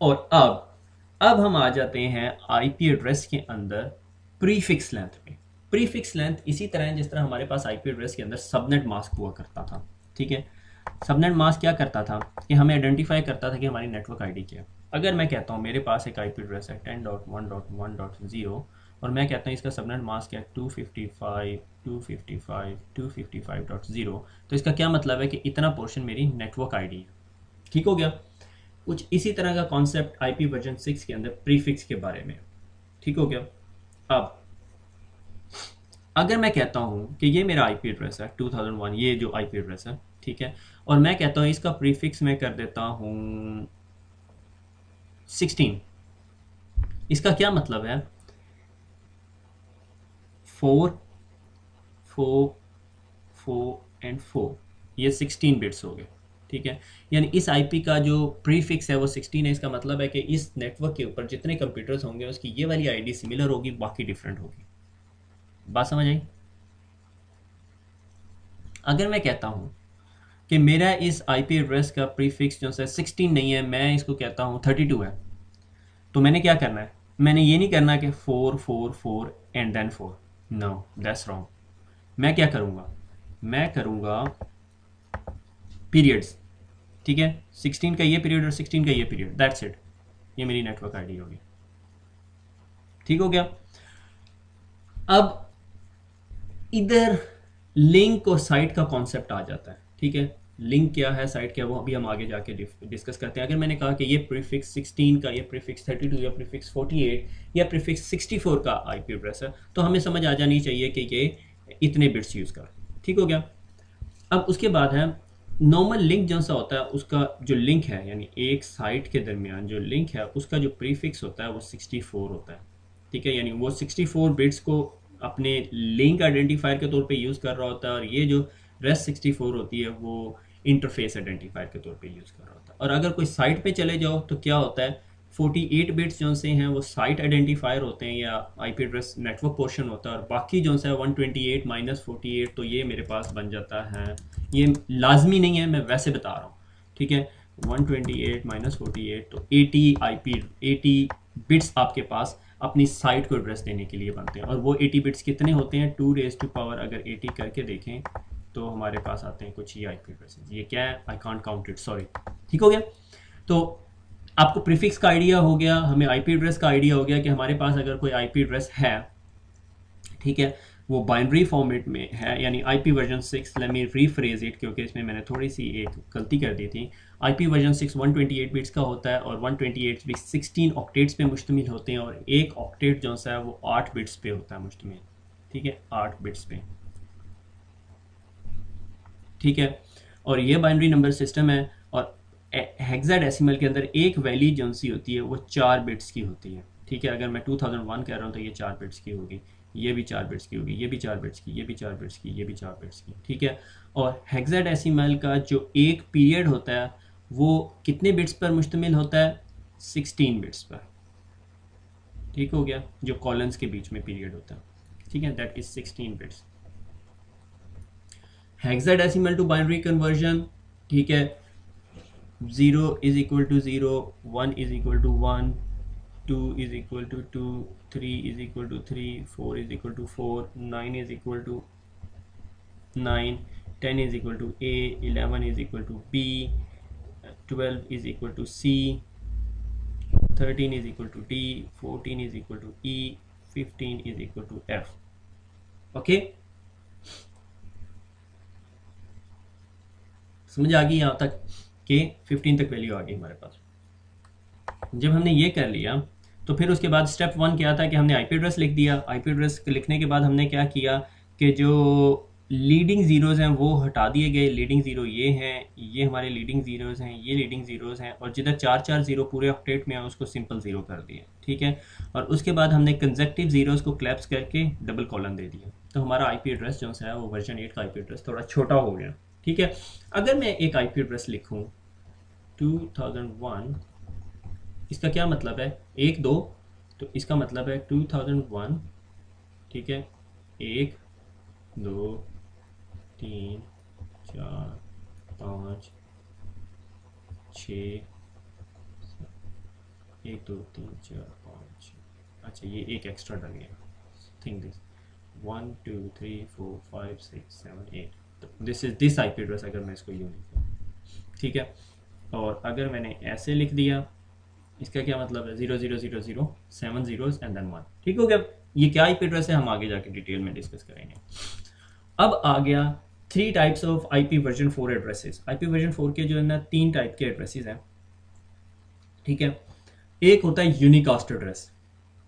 और अब हम आ जाते हैं आईपी एड्रेस के अंदर प्रीफिक्स लेंथ पे। प्रीफिक्स लेंथ इसी तरह है जिस तरह हमारे पास आईपी एड्रेस के अंदर सबनेट मास्क हुआ करता था। ठीक है, सबनेट मास्क क्या करता था कि हमें आइडेंटिफाई करता था कि हमारी नेटवर्क आईडी क्या है। अगर मैं कहता हूँ मेरे पास एक आईपी एड्रेस है 10.1.1.0 और मैं कहता हूँ इसका सबनेट मास्क है 255.255.255.0, तो इसका क्या मतलब है कि इतना पोर्शन मेरी नेटवर्क आईडी है। ठीक हो गया, कुछ इसी तरह का कॉन्सेप्ट आईपी वर्जन 6 के अंदर प्रीफिक्स के बारे में। ठीक हो गया, अब अगर मैं कहता हूँ कि ये मेरा आईपी एड्रेस है 2001, ये जो आईपी एड्रेस है, ठीक है, और मैं कहता हूँ इसका प्रीफिक्स मैं कर देता हूँ 16। इसका क्या मतलब है, 4 4 4 एंड 4, ये 16 बिट्स हो गए। ठीक है, यानी इस आईपी का जो प्रीफिक्स है वो 16 है। इसका मतलब है कि इस नेटवर्क के ऊपर जितने कंप्यूटर्स होंगे उसकी ये वाली आईडी सिमिलर होगी, बाकी डिफरेंट होगी। बात समझ आई? अगर मैं कहता हूँ कि मेरा इस आईपी एड्रेस का प्रीफिक्स जो है 16 नहीं है, मैं इसको कहता हूँ 32 है, तो मैंने क्या करना है, मैंने ये नहीं करना कि 4 4 4 and then 4, no that's wrong. मैं क्या करूँगा, मैं करूँगा पीरियड्स। ठीक है, 16 का ये पीरियड और 16 का ये पीरियड, दैट्स इट, ये मेरी नेटवर्क आईडी होगी। ठीक हो गया, अब इधर लिंक और साइट का कॉन्सेप्ट आ जाता है। ठीक है, लिंक क्या है, साइट क्या है, वो अभी हम आगे जाके डिस्कस करते हैं। अगर मैंने कहा कि ये प्रीफिक्स 16 का, ये प्रीफिक्स 32 या प्रीफिक्स 48 या प्रीफिक्स 64 का आईपी एड्रेस है, तो हमें समझ आ जानी चाहिए कि ये इतने बिट्स यूज़ कर। ठीक हो गया, अब उसके बाद है नॉर्मल लिंक जो सा होता है उसका जो लिंक है, यानी एक साइट के दरमियान जो लिंक है उसका जो प्रीफिक्स होता है वो 64 होता है। ठीक है, यानी वो 64 बिट्स को अपने लिंक आइडेंटिफायर के तौर पे यूज़ कर रहा होता है, और ये जो रेस्ट 64 होती है वो इंटरफेस आइडेंटिफायर के तौर पे यूज़ कर रहा होता है। और अगर कोई साइट पे चले जाओ तो क्या होता है, 48 बिट्स जो से हैं वो साइट आइडेंटिफायर होते हैं या आईपी एड्रेस नेटवर्क पोर्शन होता है, और बाकी जो है 128 माइनस 48, तो ये मेरे पास बन जाता है, ये लाजमी नहीं है, मैं वैसे बता रहा हूँ। ठीक है, 128 माइनस 48 तो 80 आईपी 80 बिट्स आपके पास अपनी साइट को एड्रेस देने के लिए बनते हैं। और वो 80 बिट्स कितने होते हैं, 2 रेज टू पावर अगर 80 करके देखें तो हमारे पास आते हैं कुछ ये आईपी एड्रेसेस। ये क्या है, I can't count it, sorry. ठीक हो गया। तो आपको प्रीफिक्स का आइडिया हो गया, हमें आईपी एड्रेस का आइडिया हो गया कि हमारे पास अगर कोई आईपी एड्रेस है, ठीक है, वो बाइनरी फॉर्मेट में है, यानी IP version 6, let me rephrase it क्योंकि इसमें मैंने थोड़ी सी एक गलती कर दी थी। आईपी वर्जन 6 128 बिट्स का होता है, और 128 बिट्स 16 ऑक्टेट्स पे मुश्तमिल होते हैं, और एक ऑक्टेट जो सा है वो 8 बिट्स पे होता है मुश्तमिल। ठीक है, 8 बिट्स पे। ठीक है, और ये बाइनरी नंबर सिस्टम है, और हेक्साडेसिमल के अंदर एक वैल्यू जो सी होती है वो 4 बिट्स की होती है। ठीक है, अगर मैं 2001 कह रहा हूँ तो ये 4 बिट्स की होगी, ये भी 4 बिट्स की होगी, ये भी 4 बिट्स की, ये भी 4 बिट्स की, ये भी 4 बिट्स की। ठीक है, और हेक्साडेसिमल का जो एक पीरियड होता है वो कितने बिट्स पर मुश्तमिल होता है, 16 बिट्स पर। ठीक हो गया, जो कॉलम्स के बीच में पीरियड होता है। ठीक है, that is 16 bits. Hexadecimal to binary conversion, ठीक है, 0 is equal to 0, 1 is equal to 1, 2 is equal to 2, 3 is equal to 3, 4 is equal to 4, 9 is equal to 9, 10 is equal to A, 11 is equal to B, 12 is equal to C, 13 is equal to D, 14 is equal to E, 15 is equal to F. Okay, समझ आ गई यहाँ तक कि 15 तक value आ गई हमारे पास। जब हमने ये कर लिया तो फिर उसके बाद स्टेप 1 क्या था कि हमने आईपी एड्रेस लिख दिया। आईपी एड्रेस लिखने के बाद हमने क्या किया कि जो लीडिंग ज़ीरोज़ हैं वो हटा दिए गए। लीडिंग ज़ीरो ये हैं, ये हमारे लीडिंग ज़ीरोज़ हैं, ये लीडिंग ज़ीरोज़ हैं, और जिधर 4 ज़ीरो पूरे ऑक्टेट में है उसको सिंपल ज़ीरो कर दिया। ठीक है, और उसके बाद हमने कंसेक्टिव ज़ीरोज़ को क्लैप्स करके डबल कॉलन दे दिया। तो हमारा आईपी एड्रेस जो है वो वर्जन 8 का आईपी एड्रेस थोड़ा छोटा हो गया। ठीक है, अगर मैं एक आईपी एड्रेस लिखूँ 2001, इसका क्या मतलब है, 1 2, तो इसका मतलब है 2001। ठीक है, 1 2 3 4 5 6, 1 2 3 4 5 6, अच्छा ये एक एक्स्ट्रा डल गया, थिंक दिस 1 2 3 4 5 6 7 8, तो this is this IP address अगर मैं इसको यूँ लिखूँ। ठीक है, और अगर मैंने ऐसे लिख दिया, इसका क्या मतलब है, 0 0 0 0 7 zeros एंड देन 1। ठीक हो गया, ये क्या आईपी एड्रेस है हम आगे जाके डिटेल में डिस्कस करेंगे। अब आ गया 3 types of IP version 4 addresses. IP version 4 के जो है ना 3 टाइप के एड्रेसेस हैं। ठीक है, एक होता है यूनिकास्ट एड्रेस।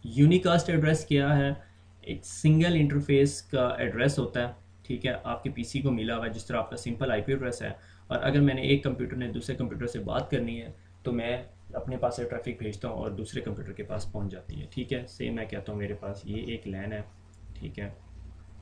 यूनिकास्ट एड्रेस क्या है, एक सिंगल इंटरफेस का एड्रेस होता है। ठीक है, आपके पीसी को मिला हुआ है जिस तरह आपका सिंपल आईपी एड्रेस है, और अगर मैंने एक कंप्यूटर ने दूसरे कंप्यूटर से बात करनी है तो मैं अपने पास से ट्रैफिक भेजता हूँ और दूसरे कंप्यूटर के पास पहुँच जाती है। ठीक है, सेम मैं कहता हूँ मेरे पास ये एक लैन है। ठीक है,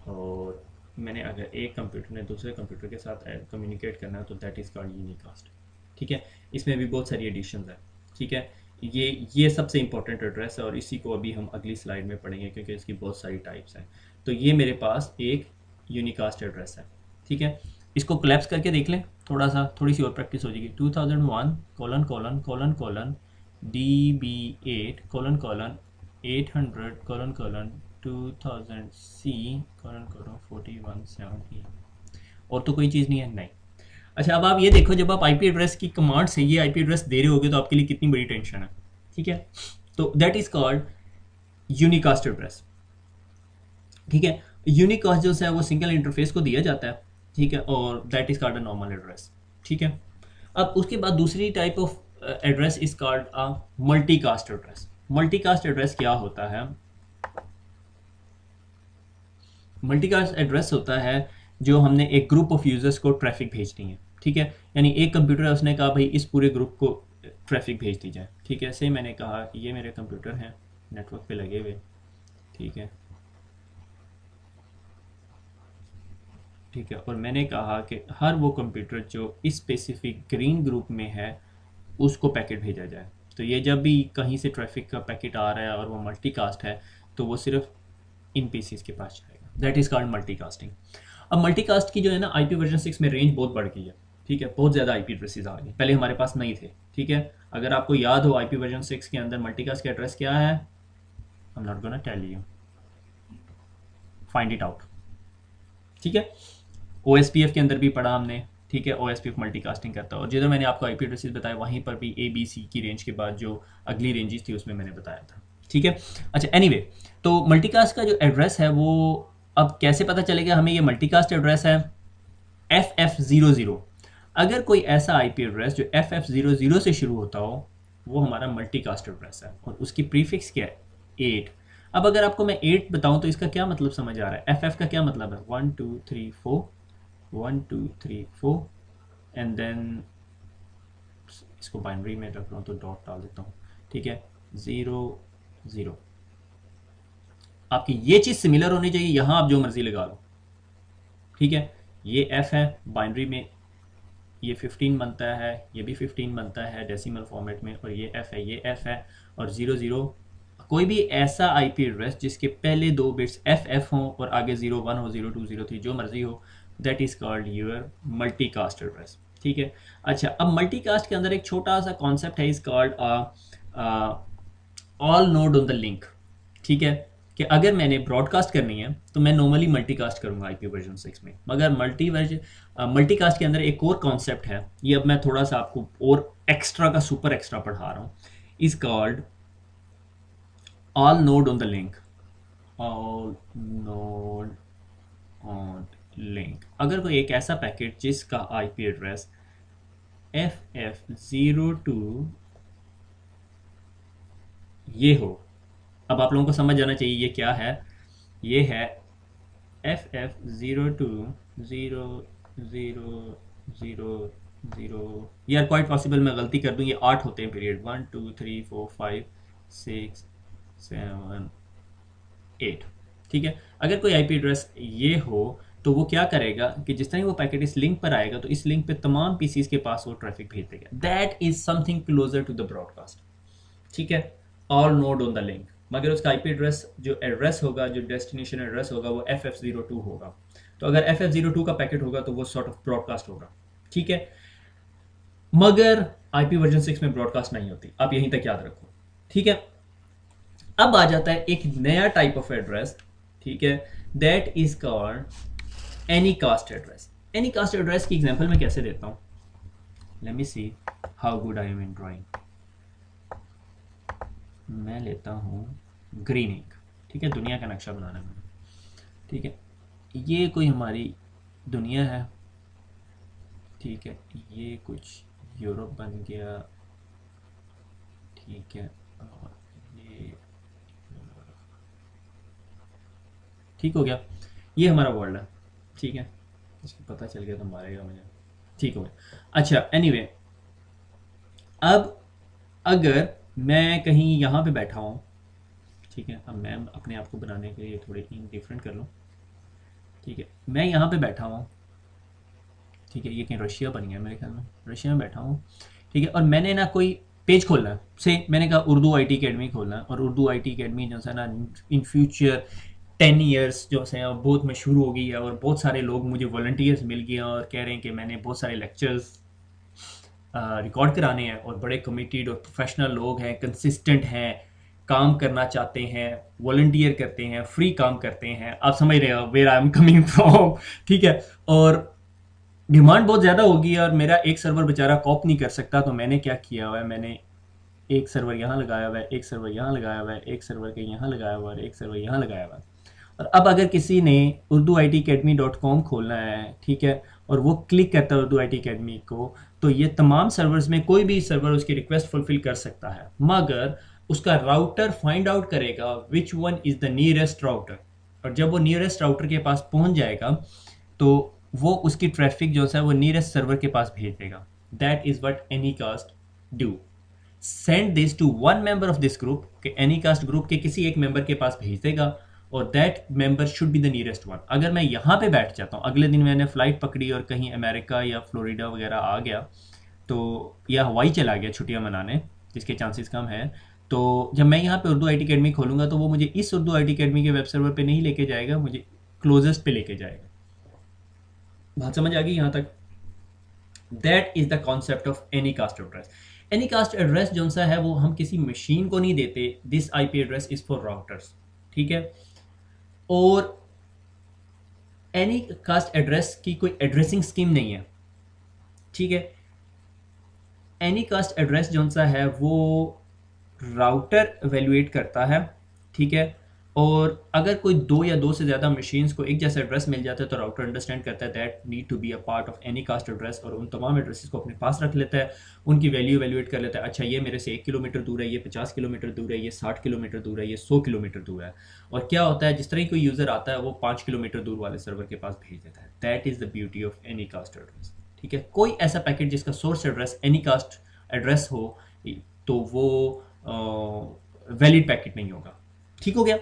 और मैंने अगर एक कंप्यूटर ने दूसरे कंप्यूटर के साथ कम्युनिकेट करना है तो दैट इज़ कॉल्ड यूनिकास्ट। ठीक है, इसमें भी बहुत सारी एडिशंस हैं। ठीक है, ये सबसे इंपॉर्टेंट एड्रेस है, और इसी को अभी हम अगली स्लाइड में पढ़ेंगे क्योंकि इसकी बहुत सारी टाइप्स हैं। तो ये मेरे पास एक यूनिकास्ट एड्रेस है। ठीक है, इसको क्लैप्स करके देख लें, थोड़ी सी और प्रैक्टिस हो जाएगी। 2001 colon colon colon colon DB8 colon colon 800 colon colon 2000 C colon colon 4178, और तो कोई चीज़ नहीं है, नहीं। अच्छा, अब आप ये देखो, जब आप आईपी एड्रेस की कमांड से ये आईपी एड्रेस दे रहे होगे तो आपके लिए कितनी बड़ी टेंशन है। ठीक है, तो that is called unicast address. ठीक है, यूनिकास्ट जो है वो सिंगल इंटरफेस को दिया जाता है। ठीक है, और that is called a normal address. ठीक है, अब उसके बाद दूसरी type of address is called a multicast address. Multicast address क्या होता है, मल्टीकास्ट एड्रेस होता है जो हमने एक ग्रुप ऑफ यूजर्स को ट्रैफिक भेजनी है। ठीक है, यानी एक कंप्यूटर है, उसने कहा भाई इस पूरे ग्रुप को ट्रैफिक भेज दी जाए। ठीक है, से मैंने कहा ये मेरे कंप्यूटर हैं नेटवर्क पे लगे हुए। ठीक है, ठीक है, और मैंने कहा कि हर वो कंप्यूटर जो इस स्पेसिफिक ग्रीन ग्रुप में है उसको पैकेट भेजा जाए। तो ये जब भी कहीं से ट्रैफिक का पैकेट आ रहा है और वो मल्टीकास्ट है तो वो सिर्फ इन पीसीज के पास जाएगा। That is called multicasting. अब मल्टीकास्ट की जो है ना आईपी वर्जन 6 में रेंज बहुत बढ़ गई है। ठीक है, बहुत ज़्यादा आईपी एड्रेसेस आ गए, पहले हमारे पास नहीं थे। ठीक है, अगर आपको याद हो आईपी वर्जन 6 के अंदर मल्टीकास्ट का एड्रेस क्या है, I am not gonna tell you, find it out. ठीक है, ओएसपीएफ के अंदर भी पढ़ा हमने। ठीक है, ओएसपीएफ मल्टीकास्टिंग करता है, और जिधर मैंने आपको आईपी एड्रेसेस बताया वहीं पर भी ए बी सी की रेंज के बाद जो अगली रेंजेस थी उसमें मैंने बताया था। ठीक है, अच्छा एनीवे, तो मल्टीकास्ट का जो एड्रेस है वो अब कैसे पता चलेगा हमें ये मल्टीकास्ट एड्रेस है? FF00। अगर कोई ऐसा आईपी एड्रेस जो FF00 से शुरू होता हो वो हमारा मल्टीकास्ट एड्रेस है, और उसकी प्रीफिक्स क्या है? 8। अब अगर आपको मैं 8 बताऊं तो इसका क्या मतलब समझ आ रहा है? FF का क्या मतलब है? 1 2 3 4, 1 2 3 4, एंड देन इसको बाइनरी में रख रहा हूँ तो डॉट डाल देता हूँ। ठीक है, 0 0। आपकी ये चीज़ सिमिलर होनी चाहिए, यहाँ आप जो मर्जी लगा लो। ठीक है, ये F है बाइनरी में, ये 15 बनता है, ये भी 15 बनता है डेसिमल फॉर्मेट में, और ये F है, ये F है, और 0 0। कोई भी ऐसा आईपी एड्रेस जिसके पहले दो बिट्स FF हों और आगे 01 हो, 02 03 जो मर्जी हो, that is called your multicast address. ठीक है, अच्छा अब मल्टीकास्ट के अंदर एक छोटा सा कॉन्सेप्ट है, is called all node on the link. ठीक है, कि अगर मैंने ब्रॉडकास्ट करनी है तो मैं नॉर्मली मल्टीकास्ट करूंगा आईपी वर्जन 6 में, मगर मल्टीकास्ट के अंदर एक और कॉन्सेप्ट है, ये अब मैं थोड़ा सा आपको और एक्स्ट्रा का सुपर एक्स्ट्रा पढ़ा रहा हूँ, is called all node on the link. All node on link, अगर कोई एक ऐसा पैकेट जिसका आईपी एड्रेस FF02 ये हो, अब आप लोगों को समझ जाना चाहिए ये क्या है। ये है FF020000। यार क्वाइट पॉसिबल मैं गलती कर दूं, ये 8 होते हैं पीरियड, 1 2 3 4 5 6 7 8। ठीक है, अगर कोई आईपी एड्रेस ये हो तो वो क्या करेगा कि जिस तरह वो पैकेट इस लिंक पर आएगा तो इस लिंक पे तमाम पीसीज के पास वो ट्रैफिक भेज देगा। That is something closer to the broadcast. ठीक है, all node on the link, मगर उसका आईपी एड्रेस जो एड्रेस होगा, जो डेस्टिनेशन एड्रेस होगा वो FF02 होगा। तो अगर FF02 का पैकेट होगा तो वो सॉर्ट ऑफ ब्रॉडकास्ट होगा। ठीक है, मगर आईपी वर्जन 6 में ब्रॉडकास्ट नहीं होती, आप यहीं तक याद रखो। ठीक है, अब आ जाता है एक नया टाइप ऑफ एड्रेस। ठीक है, that is called any caste address. Any caste address की एग्जांपल मैं कैसे देता हूं, let me see how good I am in drawing. मैं लेता हूँ ग्रीन इंक। ठीक है, दुनिया का नक्शा बनाना है मैंने। ठीक है, ये कोई हमारी दुनिया है। ठीक है, ये कुछ यूरोप बन गया। ठीक है, और ये ठीक हो गया, ये हमारा वर्ल्ड है। ठीक है, इसको पता चल गया तो मारेगा मुझे। ठीक हो गया, अच्छा एनीवे, अब अगर मैं कहीं यहाँ पे बैठा हूँ, ठीक है, अब मैं अपने आप को बनाने के लिए थोड़ी डिफरेंट कर लूँ। ठीक है, मैं यहाँ पे बैठा हूँ। ठीक है, ये कहीं रशिया बन गया मेरे ख्याल में, रशिया में बैठा हूँ। ठीक है, और मैंने ना कोई पेज खोलना है, से मैंने कहा उर्दू IT अकेडमी खोलना है, और उर्दू IT अकेडमी जो है ना इन फ्यूचर 10 ईयर्स जो है बहुत मशहूर हो गई है, और बहुत सारे लोग मुझे वॉलंटियर्स मिल गए और कह रहे हैं कि मैंने बहुत सारे लेक्चर्स रिकॉर्ड कराने हैं, और बड़े कमिटेड और प्रोफेशनल लोग हैं, कंसिस्टेंट हैं, काम करना चाहते हैं, वॉलंटियर करते हैं, फ्री काम करते हैं। आप समझ रहे हो where I am coming from. ठीक है, और डिमांड बहुत ज़्यादा होगी और मेरा एक सर्वर बेचारा कॉप नहीं कर सकता, तो मैंने क्या किया हुआ है, मैंने एक सर्वर यहाँ लगाया हुआ है, एक सर्वर यहाँ लगाया हुआ है, एक सर्वर के यहाँ लगाया हुआ है, एक सर्वर यहाँ लगाया हुआ है। और अब अगर किसी ने urduitacademy.com खोलना है, ठीक है, और वो क्लिक करता है उर्दू IT अकेडमी को, तो ये तमाम सर्वर्स में कोई भी सर्वर उसकी रिक्वेस्ट फुलफिल कर सकता है, मगर उसका राउटर फाइंड आउट करेगा which one is the nearest router, और जब वो नियरेस्ट राउटर के पास पहुंच जाएगा तो वो उसकी ट्रैफिक जो है वो नियरेस्ट सर्वर के पास भेज देगा। That is what anycast do. Send this to one member of this group, के एनीकास्ट ग्रुप के किसी एक मेंबर के पास भेज देगा, और that member should be the nearest one. अगर मैं यहाँ पे बैठ जाता हूँ, अगले दिन मैंने फ्लाइट पकड़ी और कहीं अमेरिका या फ्लोरिडा वगैरह आ गया, तो या हवाई चला गया छुट्टियाँ मनाने, जिसके चांसेस कम हैं, तो जब मैं यहाँ पे उर्दू आई टी अकेडमी खोलूँगा तो वो मुझे इस उर्दू आई टी अकेडमी के वेब सर्वर पे नहीं लेके जाएगा, मुझे क्लोजेस्ट पे लेके जाएगा। बात समझ आ गई यहाँ तक? That is the concept of anycast address. Any caste address जो सा है वो हम किसी मशीन को नहीं देते, this IP address is for routers, ठीक है। और एनी कास्ट एड्रेस की कोई एड्रेसिंग स्कीम नहीं है, ठीक है। एनी कास्ट एड्रेस जो सा है वो राउटर एवेल्युएट करता है, ठीक है। और अगर कोई दो या दो से ज़्यादा मशीन्स को एक जैसा एड्रेस मिल जाता है तो राउटर अंडरस्टैंड करता है that need to be a part of anycast address, और उन तमाम एड्रेसेस को अपने पास रख लेता है, उनकी वैल्यू एवेल्युएट कर लेता है। अच्छा, ये मेरे से 1 किलोमीटर दूर है, ये 50 किलोमीटर दूर है, ये 60 किलोमीटर दूर है, ये 100 किलोमीटर दूर है। और क्या होता है, जिस तरह कोई यूज़र आता है वो 5 किलोमीटर दूर वाले सर्वर के पास भेज देता है। That is the beauty of anycast address, ठीक है। कोई ऐसा पैकेट जिसका source address any caste address हो तो वो वैलिड पैकेट नहीं होगा। ठीक हो गया?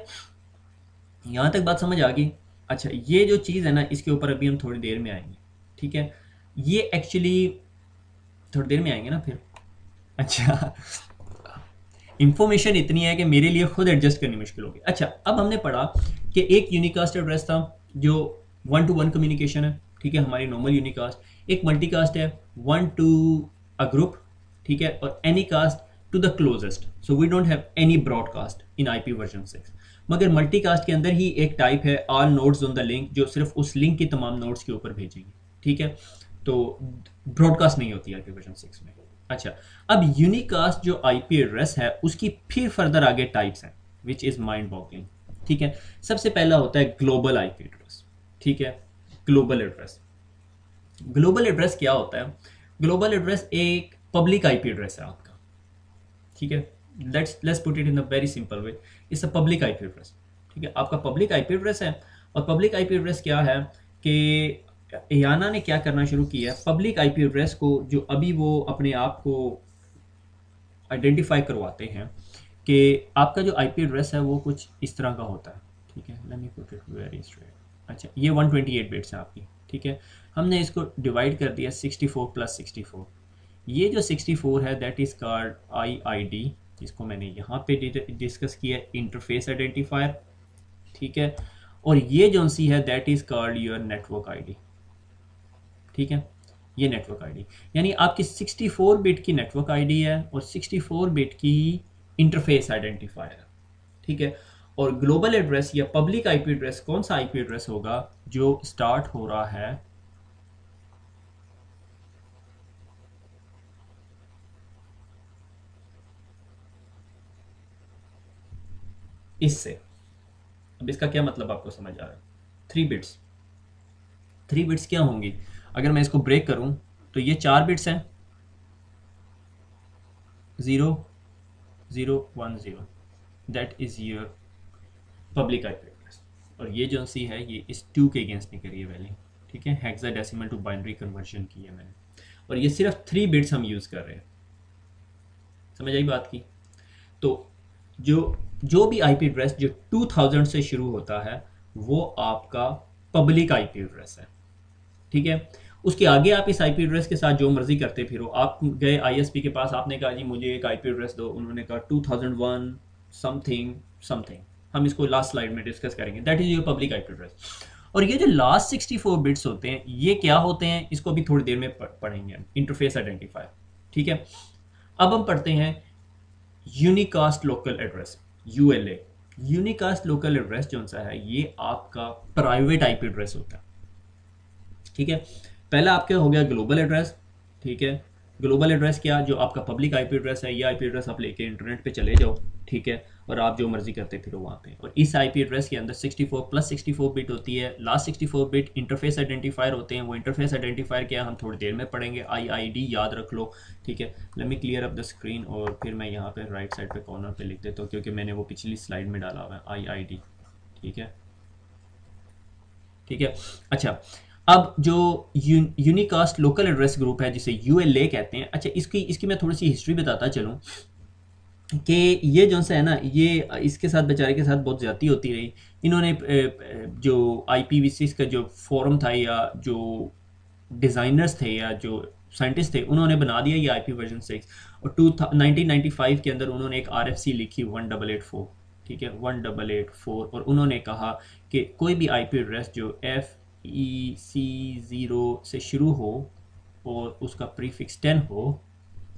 यहाँ तक बात समझ आ गई? अच्छा, ये जो चीज़ है ना, इसके ऊपर अभी हम थोड़ी देर में आएंगे, ठीक है। ये एक्चुअली थोड़ी देर में आएंगे ना फिर। अच्छा, इंफॉर्मेशन इतनी है कि मेरे लिए खुद एडजस्ट करनी मुश्किल होगी। अच्छा, अब हमने पढ़ा कि एक यूनिकास्ट एड्रेस था जो 1 to 1 कम्युनिकेशन है, ठीक है, हमारी नॉर्मल यूनिकास्ट। एक मल्टीकास्ट है 1 to अ ग्रुप, ठीक है, और anycast to the closest. So we don't have any broadcast in IP version 6। मगर मल्टीकास्ट के अंदर ही एक टाइप है all nodes on the link, जो सिर्फ उस लिंक की तमाम नोड्स के ऊपर भेजेगी, ठीक है। तो ब्रॉडकास्ट नहीं होती आईपी वर्जन 6 में। अच्छा, अब यूनिकास्ट जो आईपी एड्रेस है उसकी फिर फर्दर आगे टाइप्स हैं, विच इज माइंड बॉगलिंग, ठीक है। सबसे पहला होता है ग्लोबल आईपी एड्रेस, ठीक है। ग्लोबल एड्रेस, ग्लोबल एड्रेस क्या होता है? ग्लोबल एड्रेस एक पब्लिक आईपी एड्रेस है आपका, ठीक है। Let's put it in a very simple way, it's a public IP address, ठीक है। आपका पब्लिक आईपी एड्रेस है, और पब्लिक आईपी एड्रेस क्या है कि याना ने क्या करना शुरू किया है, पब्लिक आईपी एड्रेस को जो अभी वो अपने आप को आइडेंटिफाई करवाते हैं कि आपका जो आईपी एड्रेस है वो कुछ इस तरह का होता है, ठीक है। Let me put it very straight. अच्छा, ये 128 बिट्स है आपकी, ठीक है। हमने इसको डिवाइड कर दिया 64 + 64। ये जो 64 है दैट इज़ कॉल्ड IID, जिसको मैंने यहाँ पे डिस्कस किया, इंटरफेस आइडेंटिफायर, ठीक है। और ये जो सी है that is called your network ID, ठीक है। ये नेटवर्क आईडी यानी आपकी 64 बिट की नेटवर्क आईडी है और 64 बिट की इंटरफेस आइडेंटिफायर है, ठीक है। और ग्लोबल एड्रेस या पब्लिक आईपी एड्रेस कौन सा आईपी एड्रेस होगा? जो स्टार्ट हो रहा है इससे। अब इसका क्या मतलब आपको समझ आ रहा है? 3 बिट्स, 3 बिट्स क्या होंगी? अगर मैं इसको ब्रेक करूं तो ये 4 बिट्स हैं, 0 0 1 0, that is your public IP address. और ये जो सी है ये इस 2 के अगेंस्ट निकली है वैल्यू, ठीक है। हेक्साडेसिमल टू बाइनरी कन्वर्जन की है मैंने, और ये सिर्फ 3 बिट्स हम यूज़ कर रहे हैं। समझ आई बात की? तो जो भी आईपी एड्रेस जो 2000 से शुरू होता है वो आपका पब्लिक आईपी एड्रेस है, ठीक है। उसके आगे आप इस आईपी एड्रेस के साथ जो मर्जी करते फिरो। आप गए आईएसपी के पास, आपने कहा जी मुझे एक आईपी एड्रेस दो, उन्होंने कहा 2001 समथिंग समथिंग, हम इसको लास्ट स्लाइड में डिस्कस करेंगे। That is your public IP address. और ये जो लास्ट 64 बिट्स होते हैं ये क्या होते हैं, इसको भी थोड़ी देर में पढ़ेंगे, इंटरफेस आइडेंटिफायर, ठीक है। अब हम पढ़ते हैं unicast local address, ULA। Unicast local address जो सा है ये आपका प्राइवेट आईपी एड्रेस होता है, ठीक है। पहला आपका हो गया ग्लोबल एड्रेस, ठीक है। ग्लोबल एड्रेस क्या? जो आपका पब्लिक आईपी एड्रेस है, ये आईपी एड्रेस आप लेके इंटरनेट पे चले जाओ, ठीक है, और आप जो मर्जी करते फिरो वहाँ पे। और इस आईपी एड्रेस के अंदर 64 + 64 बिट होती है, लास्ट 64 बिट इंटरफेस आइडेंटिफायर होते हैं। वो इंटरफेस आइडेंटिफायर क्या हम थोड़ी देर में पढ़ेंगे। IID याद रख लो, ठीक है। Let me clear up the screen, और फिर मैं यहाँ पे राइट साइड पे कॉर्नर पे लिख देता हूँ क्योंकि मैंने वो पिछली स्लाइड में डाला हुआ है IID, ठीक है, ठीक है। अच्छा, अब जो यूनिकास्ट लोकल एड्रेस ग्रुप है जिसे यूएलए कहते हैं, अच्छा इसकी इसकी मैं थोड़ी सी हिस्ट्री बताता चलूँ कि ये जो सा है ना, ये इसके साथ बेचारे के साथ बहुत ज़्यादती होती रही। इन्होंने जो IPv6 का जो फोरम था या जो डिज़ाइनर्स थे या जो साइंटिस्ट थे, उन्होंने बना दिया ये IP वर्जन 6। और 1995 के अंदर उन्होंने एक RFC लिखी 1884, ठीक है 1884, और उन्होंने कहा कि कोई भी IP एड्रेस जो FEC0 से शुरू हो और उसका प्रीफिक्स 10 हो,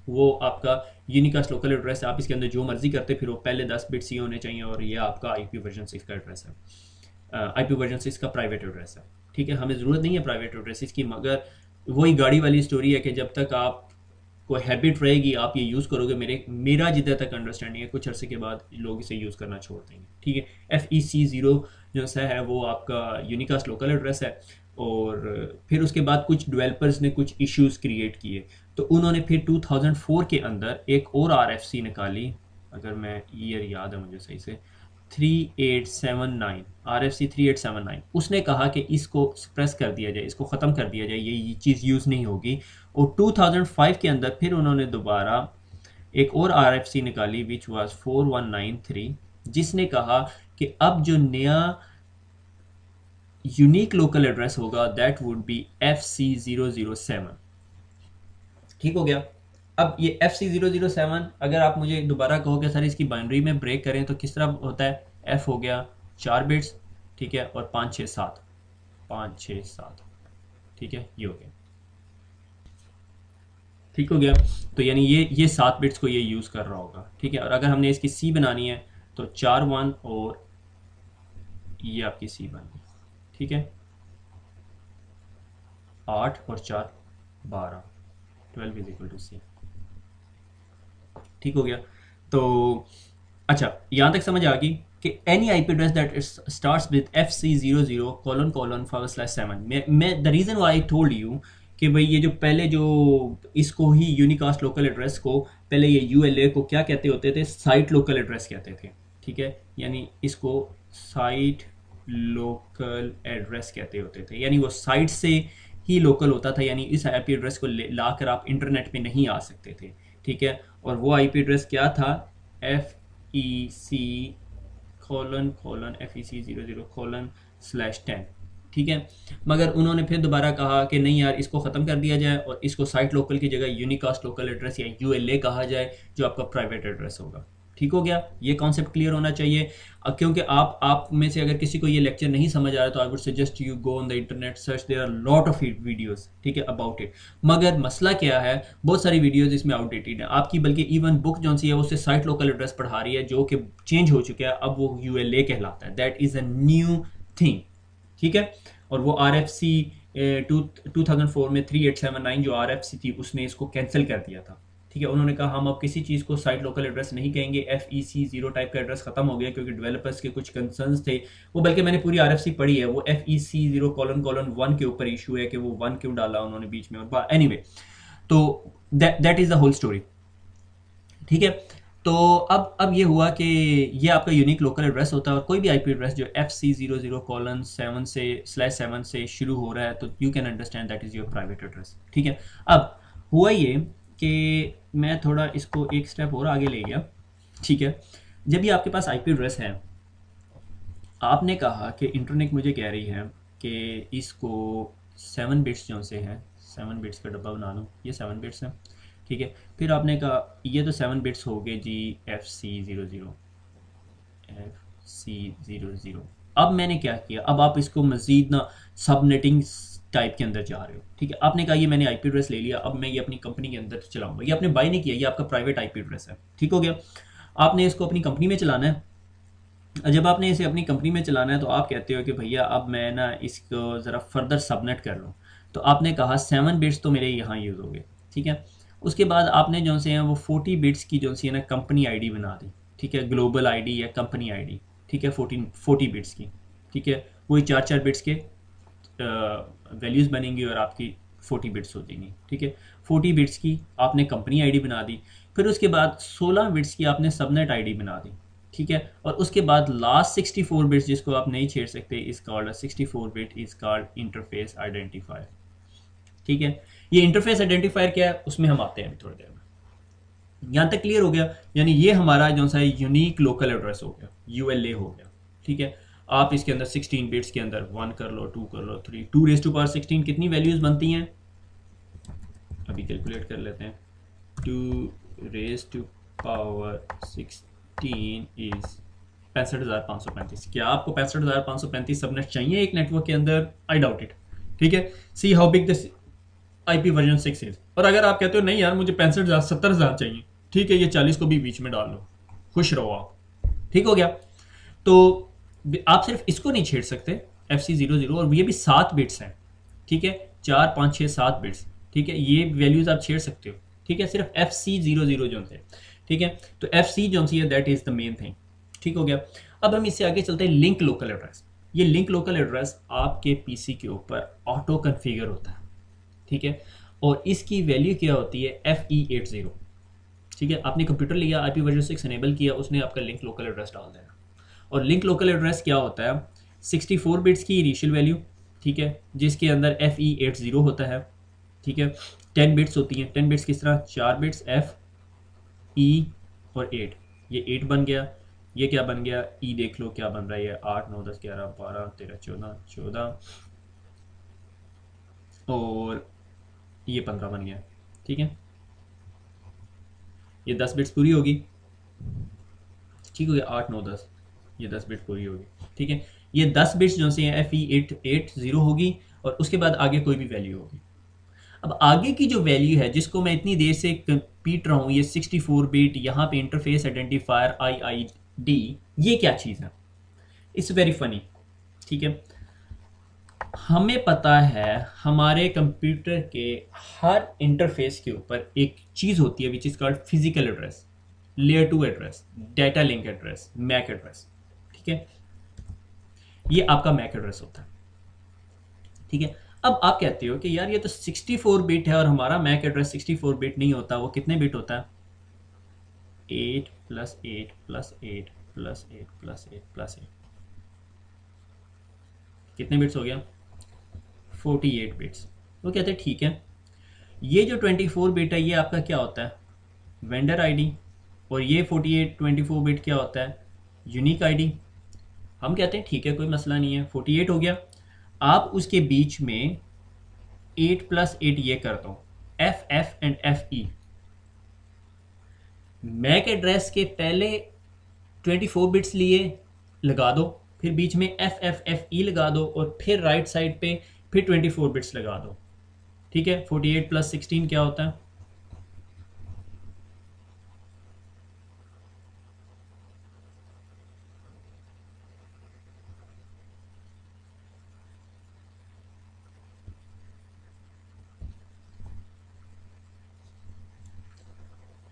वो आपका यूनिकास्ट लोकल एड्रेस है। आप इसके अंदर जो मर्जी करते फिर वो पहले 10 बिट्स ही होने चाहिए, और ये आपका IP वर्जन 6 का एड्रेस है, IP वर्जन 6 का प्राइवेट एड्रेस है। ठीक है, हमें ज़रूरत नहीं है प्राइवेट एड्रेस की, मगर वही गाड़ी वाली स्टोरी है कि जब तक आप को हैबिट रहेगी आप ये यूज़ करोगे, मेरा जितना तक अंडरस्टैंडिंग है कुछ अरसे के बाद लोग इसे यूज़ करना छोड़ देंगे। ठीक है, FEC0 जो सा है वो आपका यूनिकास्ट लोकल एड्रेस है। और फिर उसके बाद कुछ डेवलपर्स ने कुछ इश्यूज क्रिएट किए, तो उन्होंने फिर 2004 के अंदर एक और RFC निकाली, अगर मैं ईयर याद है मुझे सही से, 3879, RFC 3879। उसने कहा कि इसको सप्रेस कर दिया जाए, इसको ख़त्म कर दिया जाए, ये चीज़ यूज़ नहीं होगी। और 2005 के अंदर फिर उन्होंने दोबारा एक और RFC निकाली विच वाज 4193, जिसने कहा कि अब जो नया यूनिक लोकल एड्रेस होगा दैट वुड बी FC007। ठीक हो गया। अब ये FC007 अगर आप मुझे दोबारा कहो कि सर इसकी बाइनरी में ब्रेक करें तो किस तरह होता है, F हो गया 4 बिट्स, ठीक है, और 5 6 7, 5 6 7, ठीक है, ये हो गया। ठीक हो गया, तो यानी ये 7 बिट्स को ये यूज़ कर रहा होगा। ठीक है, और अगर हमने इसकी C बनानी है तो 4 1 और ये आपकी C बन गई। ठीक है, 8 और 4 12, 12 इज इक्वल टू C। ठीक हो गया। तो अच्छा, यहाँ तक समझ आ गई कि any IP address that starts with FC00::7। मैं the reason why I told you कि भाई ये जो पहले जो इसको ही यूनिकास्ट लोकल एड्रेस को पहले ये ULA को क्या कहते होते थे, साइट लोकल एड्रेस कहते थे। ठीक है, यानी इसको साइट लोकल एड्रेस कहते होते थे, यानी वो साइट से ही लोकल होता था, यानी इस IP एड्रेस को लाकर आप इंटरनेट पे नहीं आ सकते थे। ठीक है, और वो IP एड्रेस क्या था, FEC::FEC00:10। ठीक है, मगर उन्होंने फिर दोबारा कहा कि नहीं यार, इसको ख़त्म कर दिया जाए और इसको साइट लोकल की जगह यूनिकास्ट लोकल एड्रेस या ULA कहा जाए, जो आपका प्राइवेट एड्रेस होगा। ठीक हो गया, ये कॉन्सेप्ट क्लियर होना चाहिए। क्योंकि आप में से अगर किसी को ये लेक्चर नहीं समझ आ रहा तो I would suggest you go on the internet, search, there are lot of videos, ठीक है, अबाउट इट। मगर मसला क्या है, बहुत सारी वीडियोस इसमें आउटडेटेड है आपकी, बल्कि इवन बुक जो सी है उससे साइट लोकल एड्रेस पढ़ा रही है जो कि चेंज हो चुका है, अब वो ULA कहलाता है। That is a new thing. ठीक है, और वो RFC 2004 में 3879 जो RFC थी उसने इसको कैंसिल कर दिया था। ठीक है, उन्होंने कहा हम अब किसी चीज़ को साइट लोकल एड्रेस नहीं कहेंगे, FEC0 टाइप का एड्रेस खत्म हो गया, क्योंकि डेवलपर्स के कुछ कंसर्न्स थे। वो बल्कि मैंने पूरी RFC पढ़ी है, वो FEC0::1 के ऊपर इशू है कि वो 1 क्यों डाला उन्होंने बीच में, और एनीवे, तो that is the whole story. ठीक है, तो अब ये हुआ कि ये आपका यूनिक लोकल एड्रेस होता है, और कोई भी IP एड्रेस जो FC00:7 से शुरू हो रहा है तो you can understand that is your private address. ठीक है, अब हुआ ये कि मैं थोड़ा इसको एक स्टेप और आगे ले गया। ठीक है, जब ये आपके पास IP एड्रेस है, आपने कहा कि इंटरनेट मुझे कह रही है कि इसको 7 बिट्स जो से हैं, 7 बिट्स का डब्बा बना लूँ, ये 7 बिट्स हैं। ठीक है, फिर आपने कहा ये तो 7 बिट्स हो गए जी, FC00। अब मैंने क्या किया, अब आप इसको मज़ीद ना सबनेटिंग टाइप के अंदर जा रहे हो। ठीक है, आपने कहा ये मैंने IP एड्रेस ले लिया, अब मैं ये अपनी कंपनी के अंदर चलाऊंगा। ये आपने बाय नहीं किया, ये आपका प्राइवेट IP एड्रेस है। ठीक हो गया, आपने इसको अपनी कंपनी में चलाना है। जब आपने इसे अपनी कंपनी में चलाना है तो आप कहते हो कि भैया अब मैं ना इसको ज़रा फर्दर सबनेट कर लूँ, तो आपने कहा 7 बिट्स तो मेरे यहाँ यूज़ हो गए। ठीक है, उसके बाद आपने जो से हैं वो 40 बिट्स की जो सी है ना कंपनी ID बना दी। ठीक है, ग्लोबल ID या कंपनी ID। ठीक है, 40 बिट्स की। ठीक है, वही 4 बिट्स के वैल्यूज़ बनेंगी और आपकी 40 बिट्स हो जाएंगी। ठीक है, 40 बिट्स की आपने कंपनी ID बना दी, फिर उसके बाद 16 बिट्स की आपने सबनेट ID बना दी। ठीक है, और उसके बाद लास्ट 64 बिट्स जिसको आप नहीं छेड़ सकते is called 64 bit is called interface identifier. ठीक है, ये इंटरफेस आइडेंटिफायर क्या है उसमें हम आते हैं थोड़ी देर में। यहां तक क्लियर हो गया? यानी ये हमारा जो सा यूनिक लोकल एड्रेस हो गया, यूएलए हो गया। ठीक है, आप इसके अंदर 16 बिट्स के अंदर 1 कर लो, 2 कर लो, 3, 2 रेज टू पावर 16 कितनी वैल्यूज बनती हैं? अभी कैलकुलेट कर लेते हैं। 2 रेज टू पावर 16 इज 65,535। क्या आपको 65,535 सबनेट चाहिए एक नेटवर्क के अंदर? I doubt it. ठीक है, see how big this IP version 6 is. और अगर आप कहते हो नहीं यार मुझे 65,000 70,000 चाहिए, ठीक है, ये 40 को भी बीच में डाल लो, खुश रहो आप। ठीक हो गया? तो आप सिर्फ इसको नहीं छेड़ सकते, FC00, और ये भी 7 बिट्स हैं। ठीक है, 4 5 6 7 बिट्स। ठीक है, ये वैल्यूज आप छेड़ सकते हो। ठीक है, सिर्फ FC00 जो थे। ठीक है, तो FC जो है that is the main thing. ठीक हो गया? अब हम इससे आगे चलते हैं लिंक लोकल एड्रेस। ये लिंक लोकल एड्रेस आपके पीसी के ऊपर ऑटो कन्फिगर होता है। ठीक है, और इसकी वैल्यू क्या होती है? FE80। ठीक है, आपने कंप्यूटर लिया, आईपी वर्जन 6 एनेबल किया, उसने आपका लिंक लोकल एड्रेस डाल देना। और लिंक लोकल एड्रेस क्या होता है? 64 बिट्स की इनिशियल वैल्यू, ठीक है, जिसके अंदर FE80 होता है। ठीक है, 10 बिट्स होती हैं। 10 बिट्स किस तरह? 4 बिट्स F E और 8। ये 8 बन गया। ये क्या बन गया? E देख लो क्या बन रहा है, ये 8 9 10 11 12 13 14 14 और ये 15 बन गया। ठीक है, ये 10 बिट्स पूरी होगी। ठीक हो गया? 8 9 10, ये 10 बिट्स पूरी होगी। ठीक है, ये 10 बिट्स जो से FE880 होगी, और उसके बाद आगे कोई भी वैल्यू होगी। अब आगे की जो वैल्यू है जिसको मैं इतनी देर से पीट रहा हूँ, ये 64 बिट, यहाँ पे इंटरफेस आइडेंटिफायर IID, ये क्या चीज़ है? It's very funny. ठीक है, हमें पता है हमारे कंप्यूटर के हर इंटरफेस के ऊपर एक चीज़ होती है which is called physical address, layer 2 address, data link address, MAC address. ठीक है, ये आपका मैक एड्रेस होता है। ठीक है, अब आप कहते हो कि यार ये तो 64 बिट है और हमारा मैक एड्रेस 64 बिट नहीं होता, वो कितने बिट होता है? 8 plus 8 plus 8 plus 8 plus 8 plus 8। कितने बिट्स हो गया? 48 बिट्स। वो कहते हैं ठीक है, ये जो 24 बिट है ये आपका क्या होता है? Vendor ID. और ये 24 बिट क्या होता है? Unique ID. हम कहते हैं ठीक है कोई मसला नहीं है, 48 हो गया। आप उसके बीच में 8 प्लस 8 ये कर दो, FF and FE। MAC address के पहले 24 बिट्स लिए लगा दो, फिर बीच में FFFE लगा दो, और फिर राइट साइड पे फिर 24 बिट्स लगा दो। ठीक है, 48 प्लस 16 क्या होता है?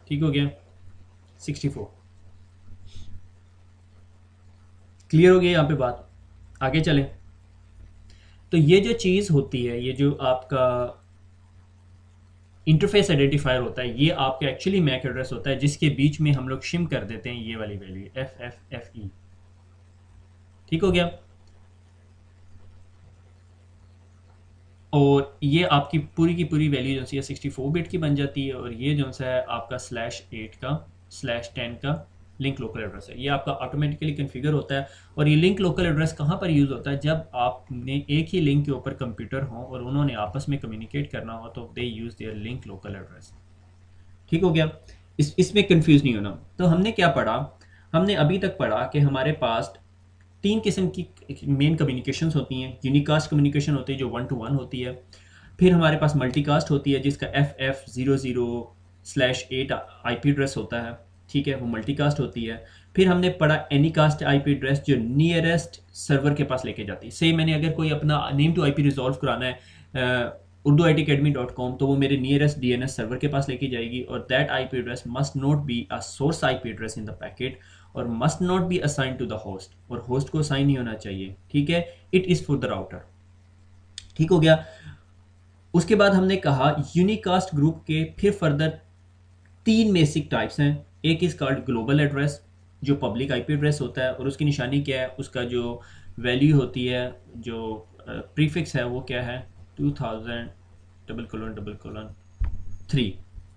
ठीक हो गया? 64। क्लियर हो गया यहाँ पे बात? आगे चलें। तो ये जो चीज़ होती है, ये जो आपका इंटरफेस आइडेंटिफायर होता है, ये आपका एक्चुअली मैक एड्रेस होता है, जिसके बीच में हम लोग शिम कर देते हैं ये वाली वैल्यू FFFE। ठीक हो गया? और ये आपकी पूरी की पूरी वैल्यू जो है 64 बिट की बन जाती है, और ये जो है आपका /8 का /10 का लिंक लोकल एड्रेस है। ये आपका ऑटोमेटिकली कन्फिगर होता है। और ये लिंक लोकल एड्रेस कहाँ पर यूज़ होता है? जब आपने एक ही लिंक के ऊपर कंप्यूटर हो और उन्होंने आपस में कम्युनिकेट करना हो, तो they use their link local address. ठीक हो गया? इसमें कंफ्यूज नहीं होना। तो हमने क्या पढ़ा? हमने अभी तक पढ़ा कि हमारे पास 3 किस्म की मेन कम्युनिकेशंस होती हैं। यूनिकास्ट कम्युनिकेशन होती है जो 1 to 1 होती है। फिर हमारे पास मल्टीकास्ट होती है जिसका FF00/8 आईपी एड्रेस होता है। ठीक है, वो मल्टीकास्ट होती है। फिर हमने पढ़ा एनीकास्ट आईपी एड्रेस जो नियरेस्ट सर्वर के पास लेके जाती है। से मैंने अगर कोई अपना नेम टू आईपी रिजॉल्व कराना है urduitacademy.com, तो वो मेरे नियरेस्ट DNS सर्वर के पास लेके जाएगी, और that IP address must not be a source IP address in the packet, और must not be assign to the host, और होस्ट को असाइन नहीं होना चाहिए। ठीक है, it is for the router. ठीक हो गया? उसके बाद हमने कहा यूनिकास्ट ग्रुप के फिर फर्दर 3 बेसिक टाइप्स हैं। एक इज कॉल्ड ग्लोबल एड्रेस, जो पब्लिक आईपी एड्रेस होता है, और उसकी निशानी क्या है, उसका जो वैल्यू होती है, जो प्रीफिक्स है वो क्या है, 2000:3,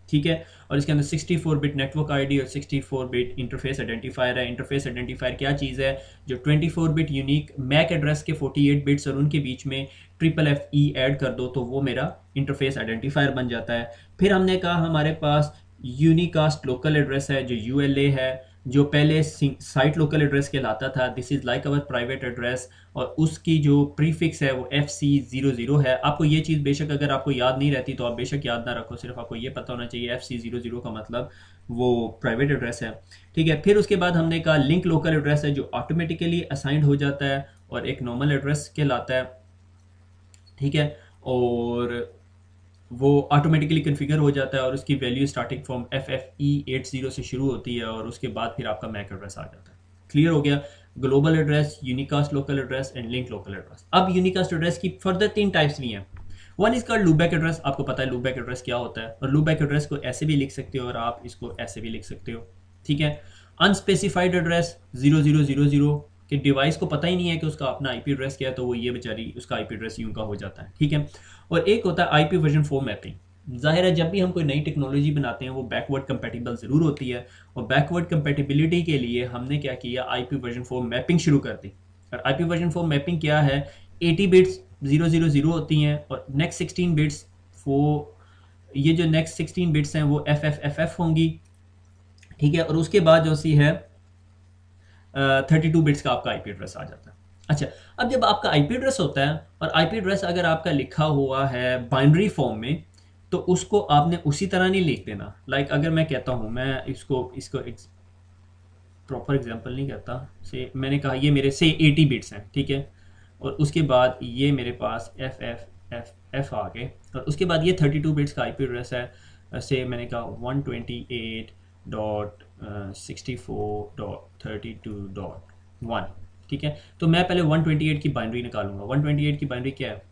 ठीक है। और इसके अंदर 64 बिट नेटवर्क आईडी और 64 बिट इंटरफेस आइडेंटिफायर है। इंटरफेस आइडेंटिफायर क्या चीज़ है, जो 24 बिट यूनिक मैक एड्रेस के 48 बिट्स और उनके बीच में ट्रिपल एफ ई ऐड कर दो तो वो मेरा इंटरफेस आइडेंटिफायर बन जाता है। फिर हमने कहा हमारे पास यूनिकास्ट लोकल एड्रेस है जो यूएलए है, जो पहले साइट लोकल एड्रेस कहलाता था, this is like our private address, और उसकी जो प्रीफिक्स है वो FC00 है। आपको ये चीज़ बेशक अगर आपको याद नहीं रहती तो आप बेशक याद ना रखो, सिर्फ आपको ये पता होना चाहिए FC00 का मतलब वो प्राइवेट एड्रेस है, ठीक है। फिर उसके बाद हमने कहा लिंक लोकल एड्रेस है जो ऑटोमेटिकली असाइंड हो जाता है और एक नॉर्मल एड्रेस कहलाता है, ठीक है। और वो ऑटोमेटिकली कन्फिगर हो जाता है और उसकी वैल्यू स्टार्टिंग फ्रॉम FFE80 से शुरू होती है और उसके बाद फिर आपका मैक एड्रेस आ जाता है। क्लियर हो गया, global address, unicast local address and link local address. अब यूनिकास्ट एड्रेस की फर्दर 3 टाइप्स भी हैं। One is called loopback address, आपको पता है लूपबैक एड्रेस क्या होता है, और लूपबैक एड्रेस को ऐसे भी लिख सकते हो और आप इसको ऐसे भी लिख सकते हो, ठीक है। अनस्पेसिफाइड एड्रेस 0000 कि डिवाइस को पता ही नहीं है कि उसका अपना आईपी एड्रेस क्या है, तो वो ये बेचारी उसका आईपी एड्रेस यूं का हो जाता है, ठीक है। और एक होता है आईपी वर्जन 4 मैपिंग। जाहिर है जब भी हम कोई नई टेक्नोलॉजी बनाते हैं वो बैकवर्ड कंपेटिबल ज़रूर होती है, और बैकवर्ड कंपेटिबिलिटी के लिए हमने क्या किया, आईपी वर्जन 4 मैपिंग शुरू कर दी। और आईपी वर्जन 4 मैपिंग क्या है, 80 बिट्स 000 होती हैं और नेक्स्ट 16 बिट्स वो, ये जो नेक्स्ट 16 बिट्स हैं वो FFFF होंगी, ठीक है। और उसके बाद जो सी है 32 बिट्स का आपका आईपी एड्रेस आ जाता है। अच्छा, अब जब आपका आईपी एड्रेस होता है और आईपी एड्रेस अगर आपका लिखा हुआ है बाइनरी फॉर्म में, तो उसको आपने उसी तरह नहीं लिख देना। लाइक अगर मैं कहता हूँ, मैं इसको इसको प्रॉपर एग्जांपल नहीं कहता, से मैंने कहा ये मेरे से 80 बिट्स हैं, ठीक है। और उसके बाद ये मेरे पास FFFF आ गए, और उसके बाद ये 32 बिट्स का आईपी एड्रेस है, से मैंने कहा 128.64.32.1, ठीक है। तो मैं पहले 128 की बाइनरी निकालूंगा। 128 की बाइनरी क्या है,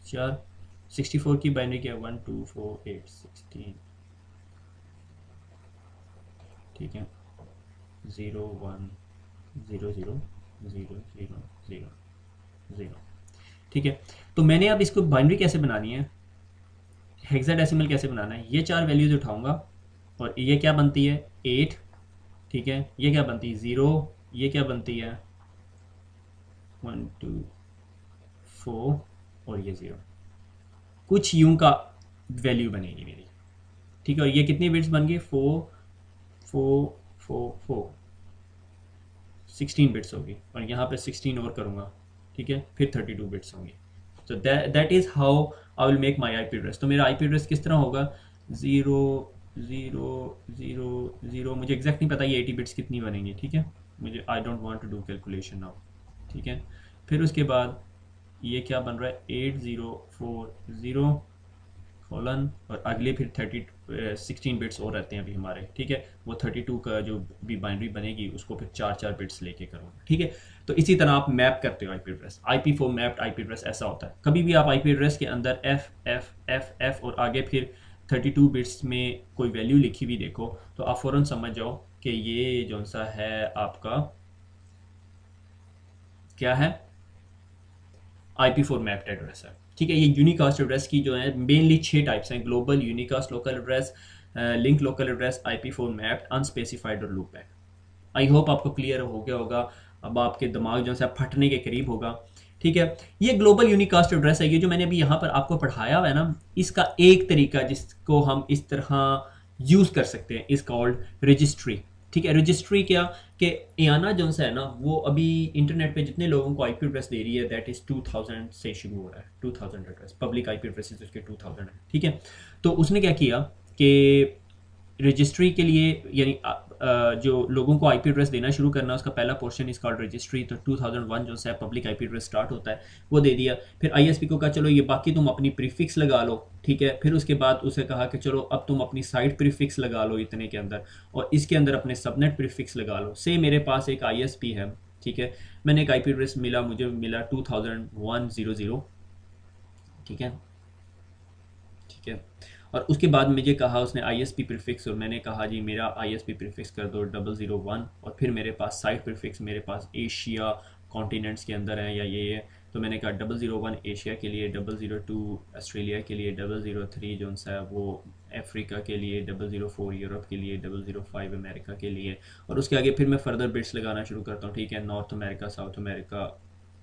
4, 64 की बाइनरी क्या है, 1 2 4 8 16, ठीक है, 0 1 0 0 0 0 0 0, ठीक है। तो मैंने अब इसको बाइनरी कैसे बनानी है, हेक्साडेसिमल कैसे बनाना है, ये 4 वैल्यूज उठाऊंगा और ये क्या बनती है 8, ठीक है। ये क्या बनती है 0, ये क्या बनती है 1 2 4, और ये 0, कुछ यूं का वैल्यू बनेगी मेरी, ठीक है। और ये कितनी बिट्स बन गई 4 4 4 4, 16 बिट्स होगी, और यहाँ पे 16 और करूँगा, ठीक है, फिर 32 बिट्स होंगी। तो that is how I will make my IP address. तो मेरा आईपी एड्रेस किस तरह होगा, 0 0 0 0, मुझे एग्जैक्ट नहीं पता ये 80 बिट्स कितनी बनेंगी, ठीक है, मुझे I don't want to do calculation now, ठीक है। फिर उसके बाद ये क्या बन रहा है 8040 कॉलन, और अगले फिर 16 बिट्स और रहते हैं अभी हमारे, ठीक है। वो 32 का जो भी बाइनरी बनेगी उसको फिर 4 बिट्स लेके करूँगा, ठीक है। तो इसी तरह आप मैप करते हो IP address, IP4 mapped IP address ऐसा होता है। कभी भी आप आईपी एड्रेस के अंदर FFFF और आगे फिर 32 बिट्स में कोई वैल्यू लिखी हुई देखो तो आप फ़ौरन समझ जाओ कि ये जो सा है आपका क्या है, IP4 मैप्ड एड्रेस है, ठीक है। ये यूनिकास्ट एड्रेस की जो है मेनली 6 टाइप्स हैं, global, unicast local address, link local address, IP4 mapped, unspecified और लूपबैक। आई होप आपको क्लियर हो गया होगा, अब आपके दिमाग जो है फटने के करीब होगा, ठीक है। ये ग्लोबल यूनिकास्ट एड्रेस है, ये जो मैंने अभी यहाँ पर आपको पढ़ाया हुआ है ना, इसका एक तरीका जिसको हम इस तरह यूज़ कर सकते हैं इज कॉल्ड रजिस्ट्री, ठीक है। रजिस्ट्री क्या कि एआना जो है ना, वो अभी इंटरनेट पे जितने लोगों को आईपी एड्रेस दे रही है दैट इज़ 2000 से शुरू हो रहा है, 2000 एड्रेस, पब्लिक आईपी एड्रेस उसके 2000 है, ठीक है। तो उसने क्या किया कि रजिस्ट्री के लिए यानी जो लोगों को आईपी एड्रेस देना शुरू करना, उसका पहला पोर्शन इज कॉल्ड रजिस्ट्री। तो 2001 जो है पब्लिक आईपी एड्रेस स्टार्ट होता है, वो दे दिया। फिर आईएसपी को कहा चलो ये बाकी तुम अपनी प्रीफिक्स लगा लो, ठीक है। फिर उसके बाद उसे कहा कि चलो अब तुम अपनी साइट प्रीफिक्स लगा लो इतने के अंदर, और इसके अंदर अपने सबनेट प्रीफिक्स लगा लो। से मेरे पास एक आईएसपी है, ठीक है, मैंने एक आईपी एड्रेस मिला, मुझे मिला 200100, ठीक है, ठीक है। और उसके बाद मुझे कहा उसने ISP प्रीफिक्स, और मैंने कहा जी मेरा ISP प्रीफिक्स कर दो 001, और फिर मेरे पास साइट प्रीफिक्स मेरे पास एशिया कॉन्टिनेंट्स के अंदर है या ये है, तो मैंने कहा 001 एशिया के लिए, 002 ऑस्ट्रेलिया के लिए, 003 जो सा है वो अफ्रीका के लिए, 004 यूरोप के लिए, 005 अमेरिका के लिए, और उसके आगे फिर मैं फर्दर बिट्स लगाना शुरू करता हूँ, ठीक है, नॉर्थ अमेरिका, साउथ अमेरिका,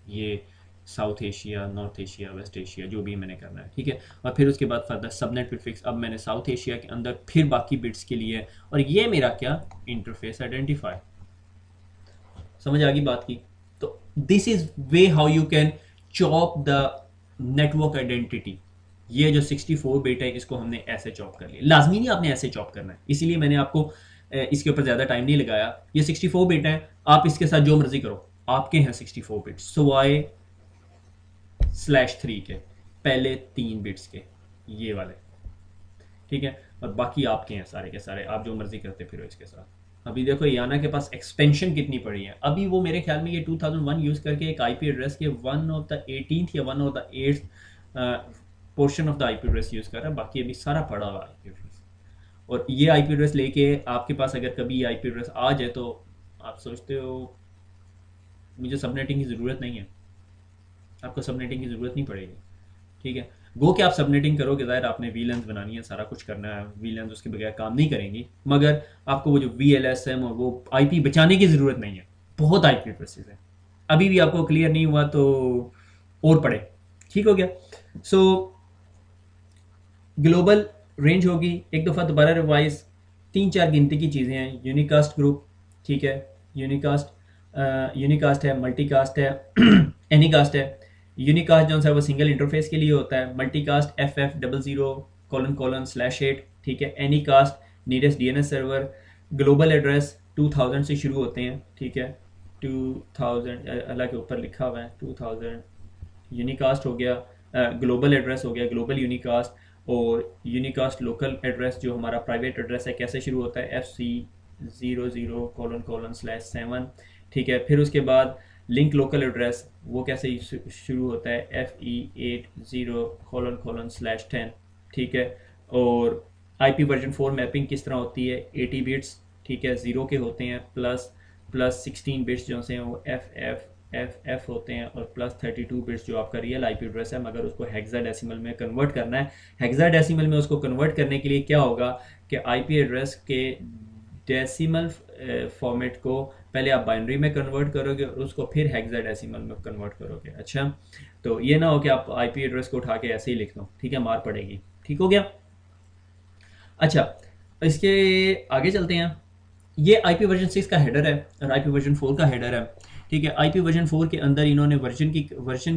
ये south Asia, north Asia, west Asia, जो भी मैंने करना है, ठीक है। और फिर उसके बाद फर्दर सबनेट प्रीफिक्स, अब मैंने साउथ एशिया के अंदर फिर बाकी बिट्स के लिए, और ये मेरा क्या इंटरफेस आइडेंटिफाई। समझ आ गई बात की? तो this is way how you can chop the network identity. ये जो 64 बिट है इसको हमने ऐसे चॉप कर लिया, लाजमी नहीं आपने ऐसे चॉप करना है, इसीलिए मैंने आपको इसके ऊपर ज़्यादा टाइम नहीं लगाया। ये 64 बिट है, आप इसके साथ जो मर्जी करो, आपके हैं 64 बिट सिवाय /3 के पहले 3 बिट्स के, ये वाले, ठीक है, और बाकी आपके हैं सारे के सारे, आप जो मर्जी करते फिरो इसके साथ। अभी देखो याना के पास एक्सपेंशन कितनी पड़ी है, अभी वो मेरे ख्याल में ये 2001 यूज़ करके एक IP एड्रेस के 1 ऑफ द 18th या 1 of the 8th portion of the IP address use कर रहा है, बाकी अभी सारा पड़ा हुआ IP एड्रेस। और ये IP एड्रेस लेके आपके पास अगर कभी ये IP एड्रेस आ जाए तो आप सोचते हो मुझे सबनेटिंग की ज़रूरत नहीं है, आपको सबनेटिंग की ज़रूरत नहीं पड़ेगी, ठीक है। गो कि आप सबनेटिंग करोगे, ज़ाहिर आपने VLANs बनानी है, सारा कुछ करना है, VLANs उसके बगैर काम नहीं करेंगी, मगर आपको वो जो VLSM और वो IP बचाने की ज़रूरत नहीं है, बहुत IP एड्रेसेस है। अभी भी आपको क्लियर नहीं हुआ तो और पढ़े, ठीक हो गया। सो ग्लोबल रेंज होगी, एक दफ़ा दोबारा रिवाइज, 3-4 गिनती की चीज़ें हैं, यूनिकास्ट ग्रुप, ठीक है, यूनिकास्ट है, मल्टीकास्ट है, एनीकास्ट है। यूनिकास्ट जो है वो सिंगल इंटरफेस के लिए होता है, मल्टीकास्ट FF00:/8, ठीक है, anycast nearest DNS server, global address 2000 से शुरू होते हैं, ठीक है, 2000 अल्लाह के ऊपर लिखा हुआ है 2000, यूनिकास्ट हो गया, ग्लोबल एड्रेस हो गया, ग्लोबल यूनिकास्ट, और यूनिकास्ट लोकल एड्रेस जो हमारा प्राइवेट एड्रेस है कैसे शुरू होता है FC00:7, ठीक है। फिर उसके बाद लिंक लोकल एड्रेस वो कैसे शुरू होता है FE80:10, ठीक है। और IP वर्जन 4 मैपिंग किस तरह होती है, 80 बिट्स, ठीक है, 0 के होते हैं, प्लस 16 बिट्स जो हैं वो FF होते हैं, और +32 बिट्स जो आपका रियल IP एड्रेस है, मगर उसको हेक्साडेसिमल में कन्वर्ट करना है। हेक्साडेसिमल में उसको कन्वर्ट करने के लिए क्या होगा कि IP एड्रेस के डेसिमल फॉर्मेट को पहले आप बाइनरी में कन्वर्ट करोगे और उसको फिर हेक्साडेसिमल में कन्वर्ट करोगे। अच्छा, तो ये ना हो कि आप IP एड्रेस को उठा के ऐसे ही लिख दो, ठीक है, मार पड़ेगी, ठीक हो गया। अच्छा, इसके आगे चलते हैं। ये IP वर्जन 6 का हेडर है और IP वर्जन 4 का हेडर है, ठीक है। IP वर्जन 4 के अंदर इन्होंने वर्जन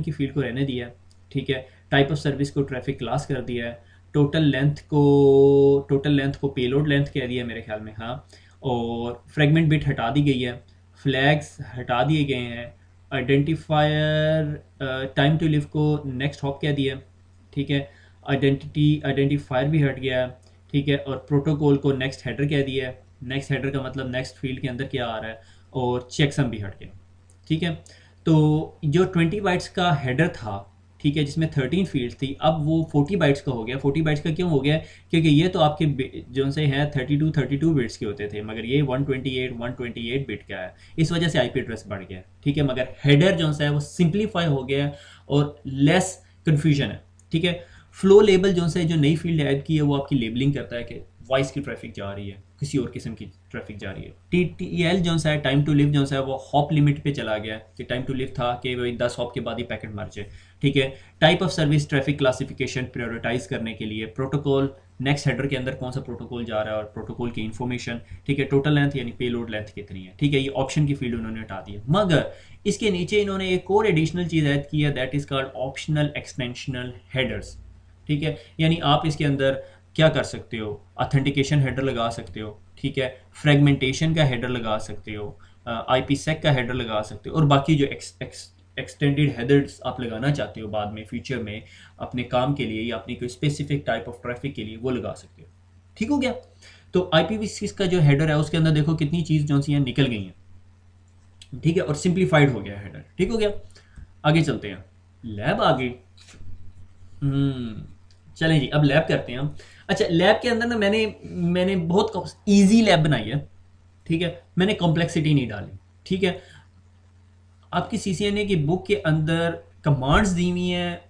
की फील्ड को रहने दिया है, ठीक है। टाइप ऑफ सर्विस को ट्रैफिक क्लास कर दिया है, टोटल लेंथ को पेलोड लेंथ कह दिया मेरे ख्याल में, हाँ, और फ्रेगमेंट बिट हटा दी गई है, फ्लैग्स हटा दिए गए हैं, आइडेंटिफायर टाइम टू लिव को नेक्स्ट हॉप कह दिया, ठीक है, आइडेंटिफायर भी हट गया, ठीक है, और प्रोटोकॉल को नेक्स्ट हेडर कह दिया है। नेक्स्ट हेडर का मतलब नेक्स्ट फील्ड के अंदर क्या आ रहा है, और चेकसम भी हट गया, ठीक है। तो जो 20 बाइट्स का हेडर था, ठीक है, जिसमें 13 फील्ड थी, अब वो 40 बाइट्स का हो गया। 40 बाइट्स का क्यों हो गया, क्योंकि ये तो आपके जो से हैं 32 बिट्स के होते थे, मगर ये 128 बिट का है, इस वजह से IP एड्रेस बढ़ गया, ठीक है। मगर हेडर जो है वो सिंप्लीफाई हो गया और लेस कन्फ्यूजन है, ठीक है। फ्लो लेबल जो है जो नई फील्ड ऐड की है वो आपकी लेबलिंग करता है कि वॉइस की ट्रैफिक जा रही है, किसी और किस्म की ट्रैफिक जा रही है। TTL जो है टाइम टू लिव जो है वो हॉप लिमिट पे चला गया कि टाइम टू लिव था कि वही 10 हॉप के बाद ही पैकेट मर जाए, ठीक है। Type of service traffic classification prioritize करने के लिए प्रोटोकॉल, नेक्स्ट हेडर के अंदर कौन सा प्रोटोकॉल जा रहा है और प्रोटोकॉल की इन्फॉर्मेशन, ठीक है। टोटल लेंथ यानी पेलोड लेंथ कितनी है, ठीक है, ये ऑप्शन की फील्ड उन्होंने हटा दी है। मगर इसके नीचे इन्होंने एक और एडिशनल चीज़ ऐड की है, that is called optional extensional headers, ठीक है। यानी आप इसके अंदर क्या कर सकते हो, ऑथेंटिकेशन हेडर लगा सकते हो, ठीक है, फ्रेगमेंटेशन का हेडर लगा सकते हो, IPsec का हेडर लगा सकते हो, और बाकी जो एक्सटेंडेड हेडर्स आप लगाना चाहते हो बाद में फ्यूचर में अपने काम के लिए या अपनी कोई स्पेसिफिक टाइप ऑफ ट्रैफिक के लिए वो लगा सकते हो, ठीक हो गया। तो IPv6 का जो हेडर है उसके अंदर देखो कितनी चीज़ जो सी हैं निकल गई हैं, ठीक है, और सिंप्लीफाइड हो गया हेडर, ठीक हो गया। आगे चलते हैं, लैब आ गई। चलें जी, अब लैब करते हैं हम। अच्छा, लैब के अंदर ना मैंने बहुत इजी लैब बनाई है, ठीक है, मैंने कॉम्प्लेक्सिटी नहीं डाली, ठीक है। आपकी सीसीएनए की बुक के अंदर कमांड्स दी हुई हैं,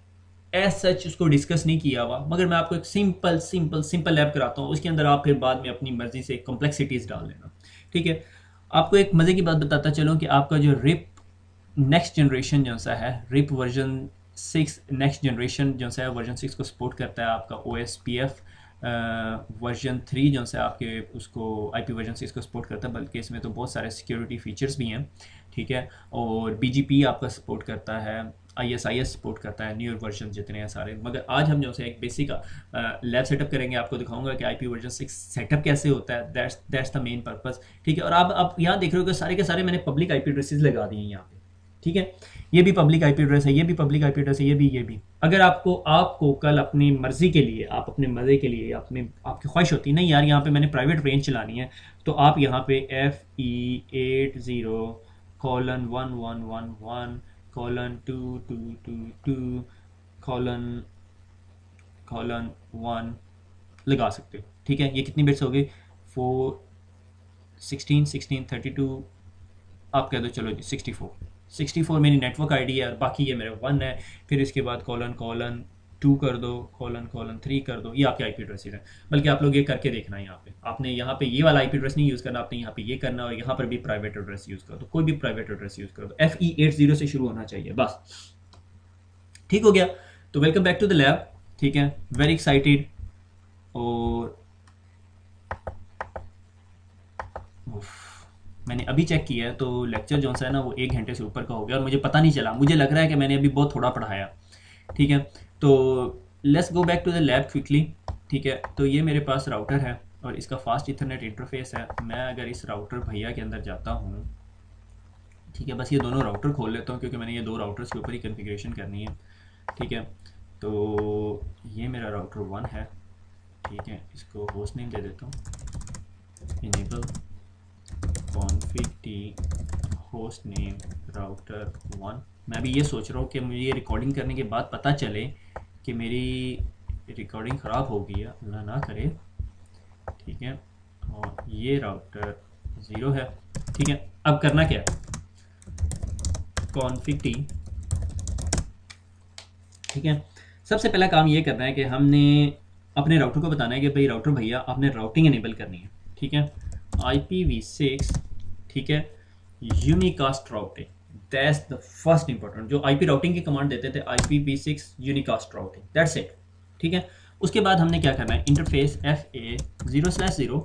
एज सच उसको डिस्कस नहीं किया हुआ, मगर मैं आपको एक सिंपल सिंपल सिंपल लैब कराता हूँ, उसके अंदर आप फिर बाद में अपनी मर्जी से कॉम्प्लेक्सिटीज डाल लेना, ठीक है। आपको एक मज़े की बात बताता चलूँ कि आपका जो रिप नेक्स्ट जनरेशन जो सा है, रिप वर्जन 6 नेक्स्ट जनरेशन जो सा है वर्जन 6 को सपोर्ट करता है। आपका OSPF वर्जन 3 जो सा आपके उसको IP वर्जन 6 को सपोर्ट करता है, बल्कि इसमें तो बहुत सारे सिक्योरिटी फीचर्स भी हैं, ठीक है। और BGP आपका सपोर्ट करता है, ISIS सपोर्ट करता है, न्यू वर्जन जितने हैं सारे। मगर आज हम जो है एक बेसिक लैब सेटअप करेंगे, आपको दिखाऊंगा कि IP वर्जन 6 सेटअप कैसे होता है, दैट्स द मेन पर्पस, ठीक है। और आप यहाँ देख रहे हो कि सारे के सारे मैंने पब्लिक IP एड्रेसेस लगा दिए हैं यहाँ पे, ठीक है। ये भी पब्लिक IP एड्रेस है, ये भी पब्लिक IP एड्रेस है, ये भी। अगर आपको कल अपनी मर्जी के लिए, आप अपने मज़े के लिए, आपकी ख्वाहिश होती है नहीं यार यहाँ पे मैंने प्राइवेट रेंज चलानी है, तो आप यहाँ पे FE80:1111:2222::1 लगा सकते हो, ठीक है। ये कितनी बिट्स हो गई, 4 16 16 32, आप कह दो चलो जी 64 मेरी नेटवर्क आईडी है, और बाकी ये मेरा 1 है। फिर इसके बाद ::2 कर दो, ::3 कर दो, ये आपके IP एड्रेसेस है। बल्कि आप लोग ये करके देखना, यहाँ पे आपने यहाँ पे ये वाला IP एड्रेस नहीं यूज़ करना, आपने यहाँ पे ये करना, और यहाँ पर भी प्राइवेट एड्रेस यूज़ करो, तो कोई भी प्राइवेट एड्रेस यूज़ करो, तो FE80 से शुरू होना चाहिए बस, ठीक हो गया। तो welcome back to the lab, ठीक है, वेरी एक्साइटेड। और मैंने अभी चेक किया है तो लेक्चर जो है ना वो 1 घंटे से ऊपर का हो गया, और मुझे पता नहीं चला, मुझे लग रहा है कि मैंने अभी बहुत थोड़ा पढ़ाया, ठीक है। तो let's go back to the lab quickly, ठीक है। तो ये मेरे पास राउटर है और इसका फास्ट इथरनेट इंटरफेस है। मैं अगर इस राउटर भैया के अंदर जाता हूँ, ठीक है, बस ये दोनों राउटर खोल लेता हूँ क्योंकि मैंने ये 2 राउटर्स के ऊपर ही कन्फिग्रेशन करनी है, ठीक है। तो ये मेरा राउटर 1 है, ठीक है, इसको होस्ट नेम दे देता हूँ, enable config t host name router 1। मैं अभी ये सोच रहा हूँ कि मुझे ये रिकॉर्डिंग करने के बाद पता चले कि मेरी रिकॉर्डिंग ख़राब हो गई है, अल्लाह ना करे, ठीक है। और ये राउटर 0 है, ठीक है। अब करना क्या है, config t, ठीक है। सबसे पहला काम ये करना है कि हमने अपने राउटर को बताना है कि भाई राउटर भैया आपने राउटिंग इनेबल करनी है, ठीक है। IPv6, ठीक है, unicast routing, that's the first important. जो IP राउटिंग की कमांड देते थे, IPv6 unicast routing, that's it, ठीक है। उसके बाद हमने क्या करना है, इंटरफेस FA0/0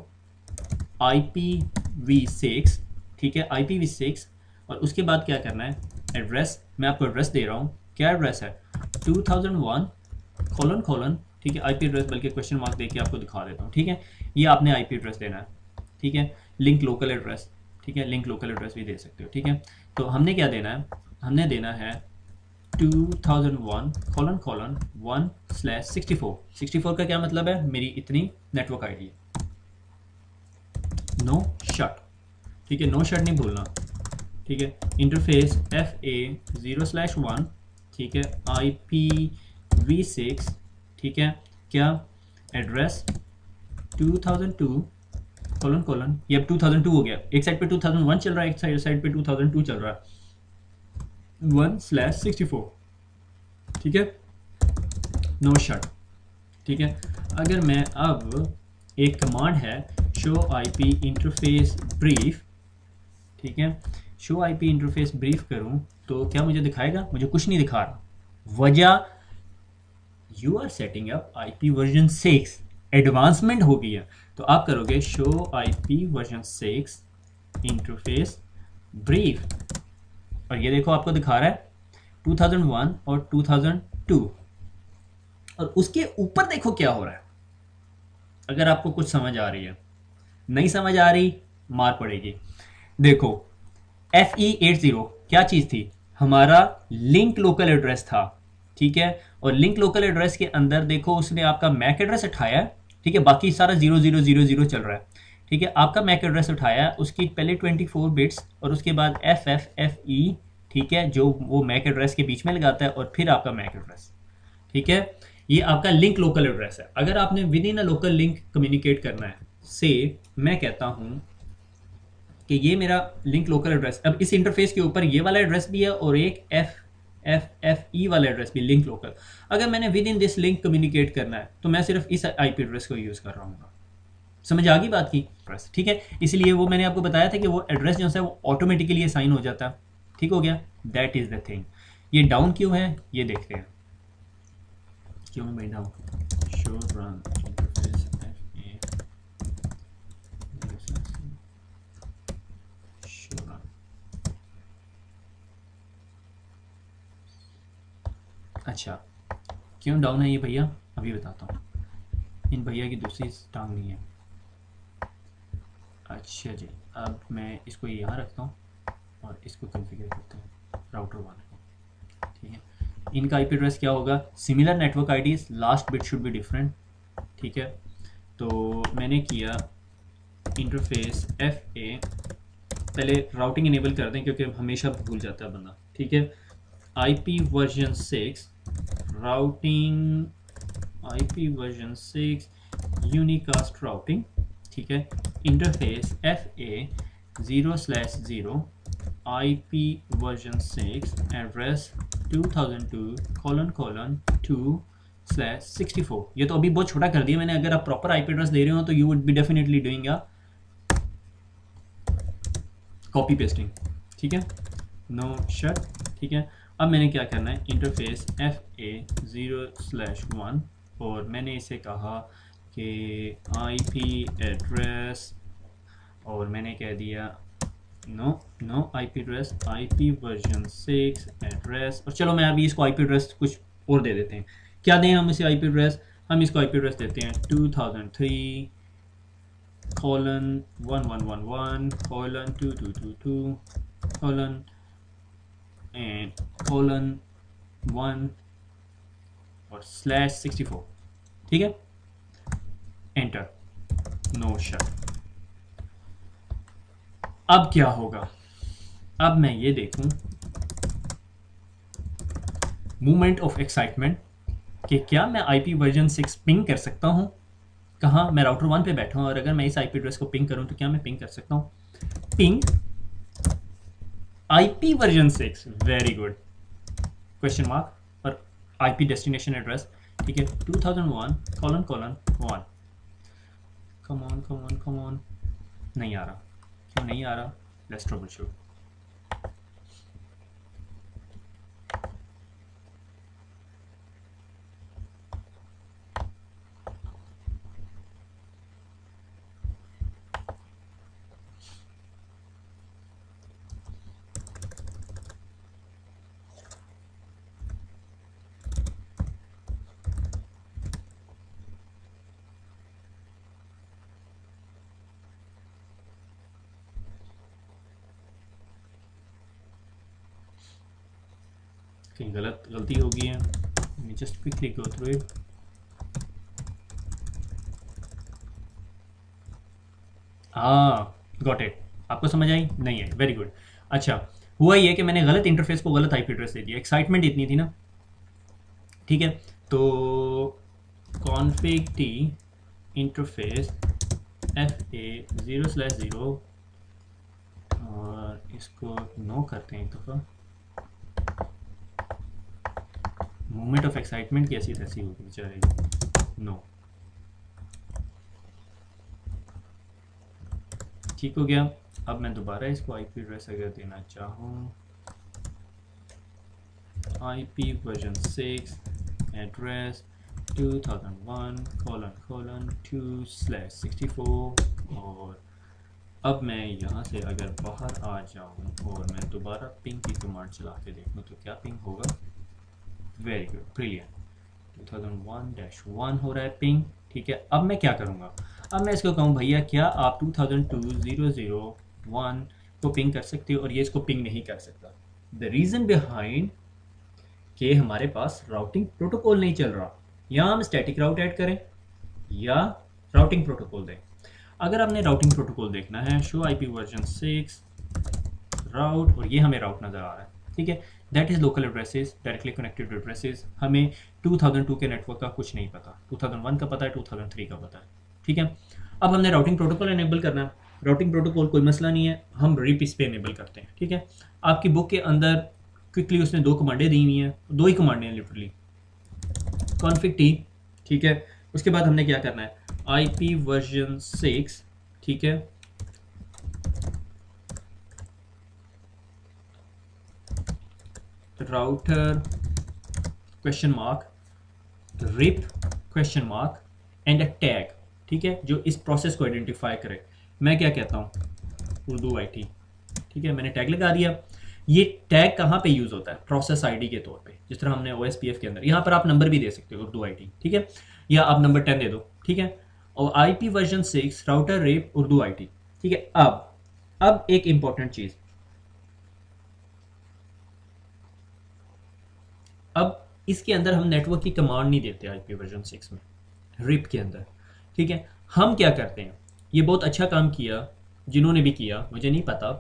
IPv6, ठीक है, IPv6। और उसके बाद क्या करना है, एड्रेस, मैं आपको एड्रेस दे रहा हूँ, क्या एड्रेस है, 2001::, ठीक है, IP एड्रेस, बल्कि क्वेश्चन मार्क देके आपको दिखा देता हूँ, ठीक है। ये आपने IP एड्रेस देना है, ठीक है। लिंक लोकल एड्रेस, ठीक है, लिंक लोकल एड्रेस भी दे सकते हो, ठीक है। तो हमने क्या देना है, हमने देना है 2001::1/64। 64 का क्या मतलब है, मेरी इतनी नेटवर्क आईडी है, नो शट, ठीक है, नो शट नहीं भूलना, ठीक है। इंटरफेस FA0/1, ठीक है, IPv6, ठीक है, क्या एड्रेस 2002::, ये अब 2002 हो गया, एक साइड पे 2001 चल रहा है, एक साइड पे 2002 चल रहा है, 1/64, ठीक है, नो शट, ठीक है। अगर मैं अब एक कमांड है शो IP इंटरफेस ब्रीफ, ठीक है, शो IP इंटरफेस ब्रीफ करूं तो क्या मुझे दिखाएगा, मुझे कुछ नहीं दिखा रहा। वजह, you are setting up IP version 6, advancement हो गई है। तो आप करोगे show IP version 6 interface brief, और ये देखो आपको दिखा रहा है 2001 और 2002। और उसके ऊपर देखो क्या हो रहा है, अगर आपको कुछ समझ आ रही है, नहीं समझ आ रही मार पड़ेगी। देखो FE80 क्या चीज़ थी, हमारा लिंक लोकल एड्रेस था, ठीक है। और लिंक लोकल एड्रेस के अंदर देखो उसने आपका मैक एड्रेस उठाया, ठीक है, बाकी सारा 0000 चल रहा है, ठीक है। आपका मैक एड्रेस उठाया, उसकी पहले 24 बिट्स और उसके बाद FFFE, ठीक है, जो वो मैक एड्रेस के बीच में लगाता है, और फिर आपका मैक एड्रेस, ठीक है। ये आपका लिंक लोकल एड्रेस है। अगर आपने with in a local link communicate करना है, से मैं कहता हूं कि ये मेरा लिंक लोकल एड्रेस, अब इस इंटरफेस के ऊपर ये वाला एड्रेस भी है और एक एफ ई वाला एड्रेस भी, लिंक लोकल। अगर मैंने with in this link communicate करना है तो मैं सिर्फ इस आईपी एड्रेस को यूज़ कर रहा हूँ। समझ आ गई बात की? ठीक है, इसलिए वो मैंने आपको बताया था कि वो एड्रेस जो है वो ऑटोमेटिकली असाइन हो जाता है। ठीक हो गया, दैट इज द थिंग। ये डाउन क्यों है ये देखते हैं। क्यों है भाई down? Show run interface show run. अच्छा, क्यों डाउन है ये भैया? अभी बताता हूँ। इन भैया की दूसरी टांग नहीं है। अच्छा जी, अब मैं इसको यहाँ रखता हूँ और इसको कॉन्फ़िगर करते हैं राउटर 1 को। ठीक है, इनका आईपी एड्रेस क्या होगा? Similar network IDs, last bit should be different. ठीक है, तो मैंने किया इंटरफेस एफ ए, पहले राउटिंग इनेबल कर दें क्योंकि हमेशा भूल जाता है बंदा। ठीक है, IP version 6 routing, IP version 6 unicast routing. ठीक है, interface F A 0/0 IP version 6 address 2002:2/64। ये तो अभी बहुत छोटा कर दिया मैंने। अगर आप प्रॉपर आईपी एड्रेस दे रहे हो तो you would be definitely doing a copy pasting. ठीक है, नो शट। ठीक है, अब मैंने क्या करना है, इंटरफेस एफ ए 0/1 और मैंने इसे कहा कि आईपी एड्रेस, और मैंने कह दिया no IP address, IP version 6 address. और चलो मैं अभी इसको आईपी एड्रेस कुछ और दे देते हैं। क्या दें हम इसे आईपी एड्रेस? हम इसको आईपी एड्रेस देते हैं 2003:1111:2222:1 और /64। ठीक है, एंटर, नो शट। अब क्या होगा? अब मैं ये देखूं मूवमेंट ऑफ एक्साइटमेंट कि क्या मैं आईपी वर्जन 6 पिंग कर सकता हूं। कहाँ? मैं राउटर 1 पे बैठा हूं और अगर मैं इस आईपी एड्रेस को पिंग करूं तो क्या मैं पिंग कर सकता हूं? Ping IP version 6, very good, question mark और आईपी डेस्टिनेशन एड्रेस। ठीक है, 2001:1। कम ऑन, नहीं आ रहा। क्यों नहीं आ रहा? Let's trouble shoot. कहीं गलती हो गई है। Let me just quickly go through it. Got it. आपको समझ आई? नहीं है, वेरी गुड। अच्छा, हुआ ये कि मैंने गलत इंटरफेस को गलत आईपी एड्रेस दे दिया। एक्साइटमेंट इतनी थी ना। ठीक है, तो config T interface F A 0/0 और इसको नो करते हैं एक दफ़ा। मूवमेंट ऑफ एक्साइटमेंट कैसी तैसी होगी बेचारे। नो, ठीक हो गया। अब मैं दोबारा इसको आईपी एड्रेस अगर देना चाहूँ, आईपी वर्जन 6 एड्रेस 2001:2/64 और अब मैं यहाँ से अगर बाहर आ जाऊँ और मैं दोबारा पिंग की कमांड चला के देखूँ तो क्या पिंग होगा? वेरी गुड, ब्रिलियंट, 2001-1 हो रहा है पिंग। ठीक है, अब मैं क्या करूँगा? अब मैं इसको कहूँ भैया क्या आप 2002:001 को पिंग कर सकते हो, और ये इसको पिंग नहीं कर सकता। द रीज़न बिहाइंड कि हमारे पास राउटिंग प्रोटोकॉल नहीं चल रहा। या हम स्टैटिक राउट ऐड करें या राउटिंग प्रोटोकॉल दें। अगर आपने राउटिंग प्रोटोकॉल देखना है, शो आईपी वर्जन 6 राउट, और ये हमें राउट नज़र आ रहा है। ठीक है, that is local addresses, directly connected addresses. हमें 2002 के नेटवर्क का कुछ नहीं पता, 2001 का पता है, 2003 का पता है, ठीक है। अब हमने राउटिंग प्रोटोकॉल एनेबल करना है। राउटिंग प्रोटोकॉल कोई मसला नहीं है, हम रिप इस पे एनेबल करते हैं, ठीक है। आपकी बुक के अंदर क्विकली उसने दो कमांडें दी हुई हैं, दो ही कमांडें हैं लिटरली, कॉन्फिग टी, ठीक है। उसके बाद हमने क्या करना है, IP वर्जन 6, ठीक है, router question mark RIP question mark and a tag, ठीक है, जो इस प्रोसेस को आइडेंटिफाई करे। मैं क्या कहता हूँ, उर्दू IT, ठीक है, मैंने टैग लगा दिया। ये टैग कहाँ पे यूज होता है, प्रोसेस ID के तौर पे, जिस तरह हमने OSPF के अंदर, यहाँ पर आप नंबर भी दे सकते हो उर्दू IT, ठीक है, या आप नंबर 10 दे दो, ठीक है। और IP version 6 router rape Urdu IT, ठीक है। अब एक इंपॉर्टेंट चीज, अब इसके अंदर हम नेटवर्क की कमांड नहीं देते IP वर्जन 6 में, रिप के अंदर, ठीक है। हम क्या करते हैं, ये बहुत अच्छा काम किया जिन्होंने भी किया, मुझे नहीं पता,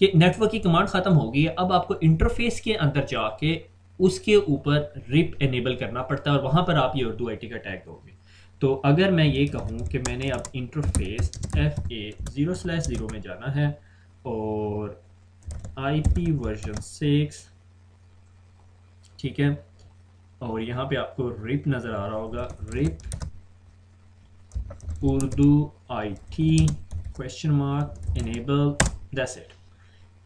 कि नेटवर्क की कमांड खत्म हो गई है, अब आपको इंटरफेस के अंदर जाके उसके ऊपर रिप एनेबल करना पड़ता है और वहां पर आप ये उर्दू IT का टैग दोगे। तो अगर मैं ये कहूँ कि मैंने अब इंटरफेस FA0/0 में जाना है और IP वर्जन 6, ठीक है, और यहाँ पे आपको रिप नज़र आ रहा होगा, रिप उर्दू IT question mark enable, that's it,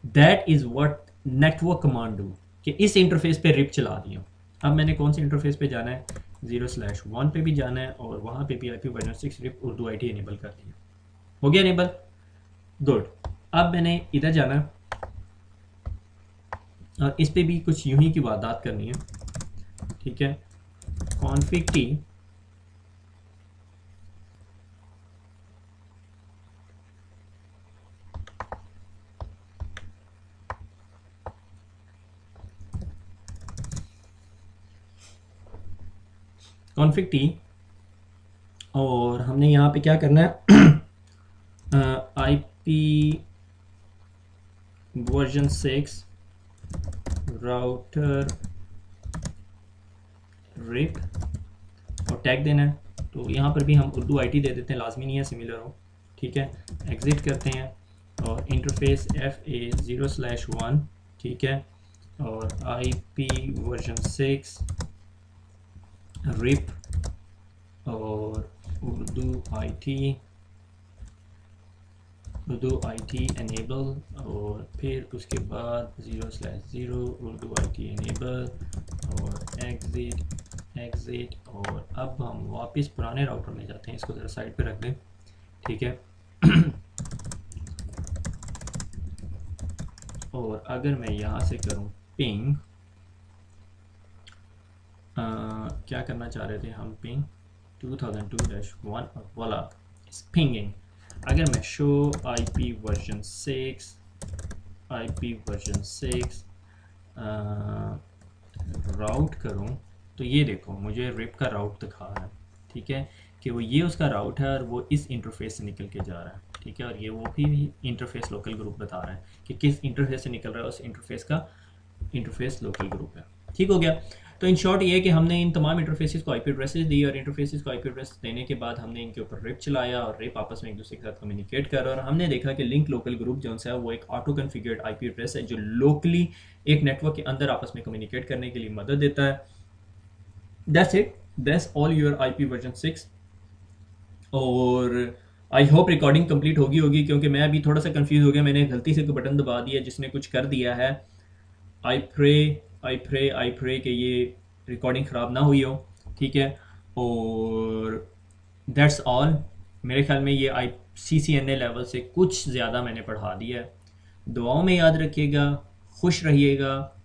that is what network command do, कि इस इंटरफेस पे रिप चला दिया। अब मैंने कौन से इंटरफेस पे जाना है, 0/1 पे भी जाना है और वहाँ पे भी IP वर्जन 6 रिप उर्दू IT एनेबल कर दिया, हो गया एनेबल, गुड। अब मैंने इधर जाना है और इस पे भी कुछ यूं ही की बात करनी है, ठीक है, कॉन्फिग टी, कॉन्फिग टी, और हमने यहाँ पे क्या करना है, IP वर्जन 6 राउटर रिप और टैग देना है। तो यहाँ पर भी हम उर्दू IT दे देते हैं, लाजमी नहीं है सिमिलर हो, ठीक है। एग्जिट करते हैं और इंटरफेस FA0/1, ठीक है, और IP वर्जन 6 रिप और उर्दू IT एनेबल, और फिर उसके बाद 0/0 उर्दू IT एनेबल और एग्जिट। और अब हम वापस पुराने राउटर में जाते हैं, इसको ज़रा साइड पे रख दें, ठीक है। और अगर मैं यहाँ से करूँ पिंग, क्या करना चाह रहे थे हम, पिंग 2002-1 और वाला पिंगिंग। अगर मैं शो IP वर्जन 6 राउट करूं तो ये देखो मुझे रिप का राउट दिखा रहा है, ठीक है, कि वो ये उसका राउट है और वो इस इंटरफेस से निकल के जा रहा है, ठीक है। और ये वो भी इंटरफेस लोकल ग्रुप बता रहा है कि किस इंटरफेस से निकल रहा है, उस इंटरफेस का इंटरफेस लोकल ग्रुप है, ठीक हो गया। तो इन शॉर्ट ये है कि हमने इन तमाम इंटरफेसेस को IP एड्रेसेस दी और इंटरफेसेस को IP एड्रेस देने के बाद हमने इनके ऊपर रिप चलाया और रिप आपस में एक दूसरे के साथ कम्युनिकेट कर रहा है। और हमने देखा कि लिंक लोकल ग्रुप जो है वो एक ऑटो कन्फिगर्ड IP एड्रेस है जो लोकली एक नेटवर्क के अंदर आपस में कम्युनिकेट करने के लिए मदद देता है। That's it, that's all your IP version 6। और आई होप रिकॉर्डिंग कंप्लीट होगी क्योंकि मैं अभी थोड़ा सा कंफ्यूज हो गया, मैंने गलती से कोई बटन दबा दिया जिसने कुछ कर दिया है। आई प्रे कि ये रिकॉर्डिंग ख़राब ना हुई हो, ठीक है। और दैट्स ऑल, मेरे ख्याल में ये CCNA लेवल से कुछ ज़्यादा मैंने पढ़ा दिया है। दुआओं में याद रखिएगा, खुश रहिएगा,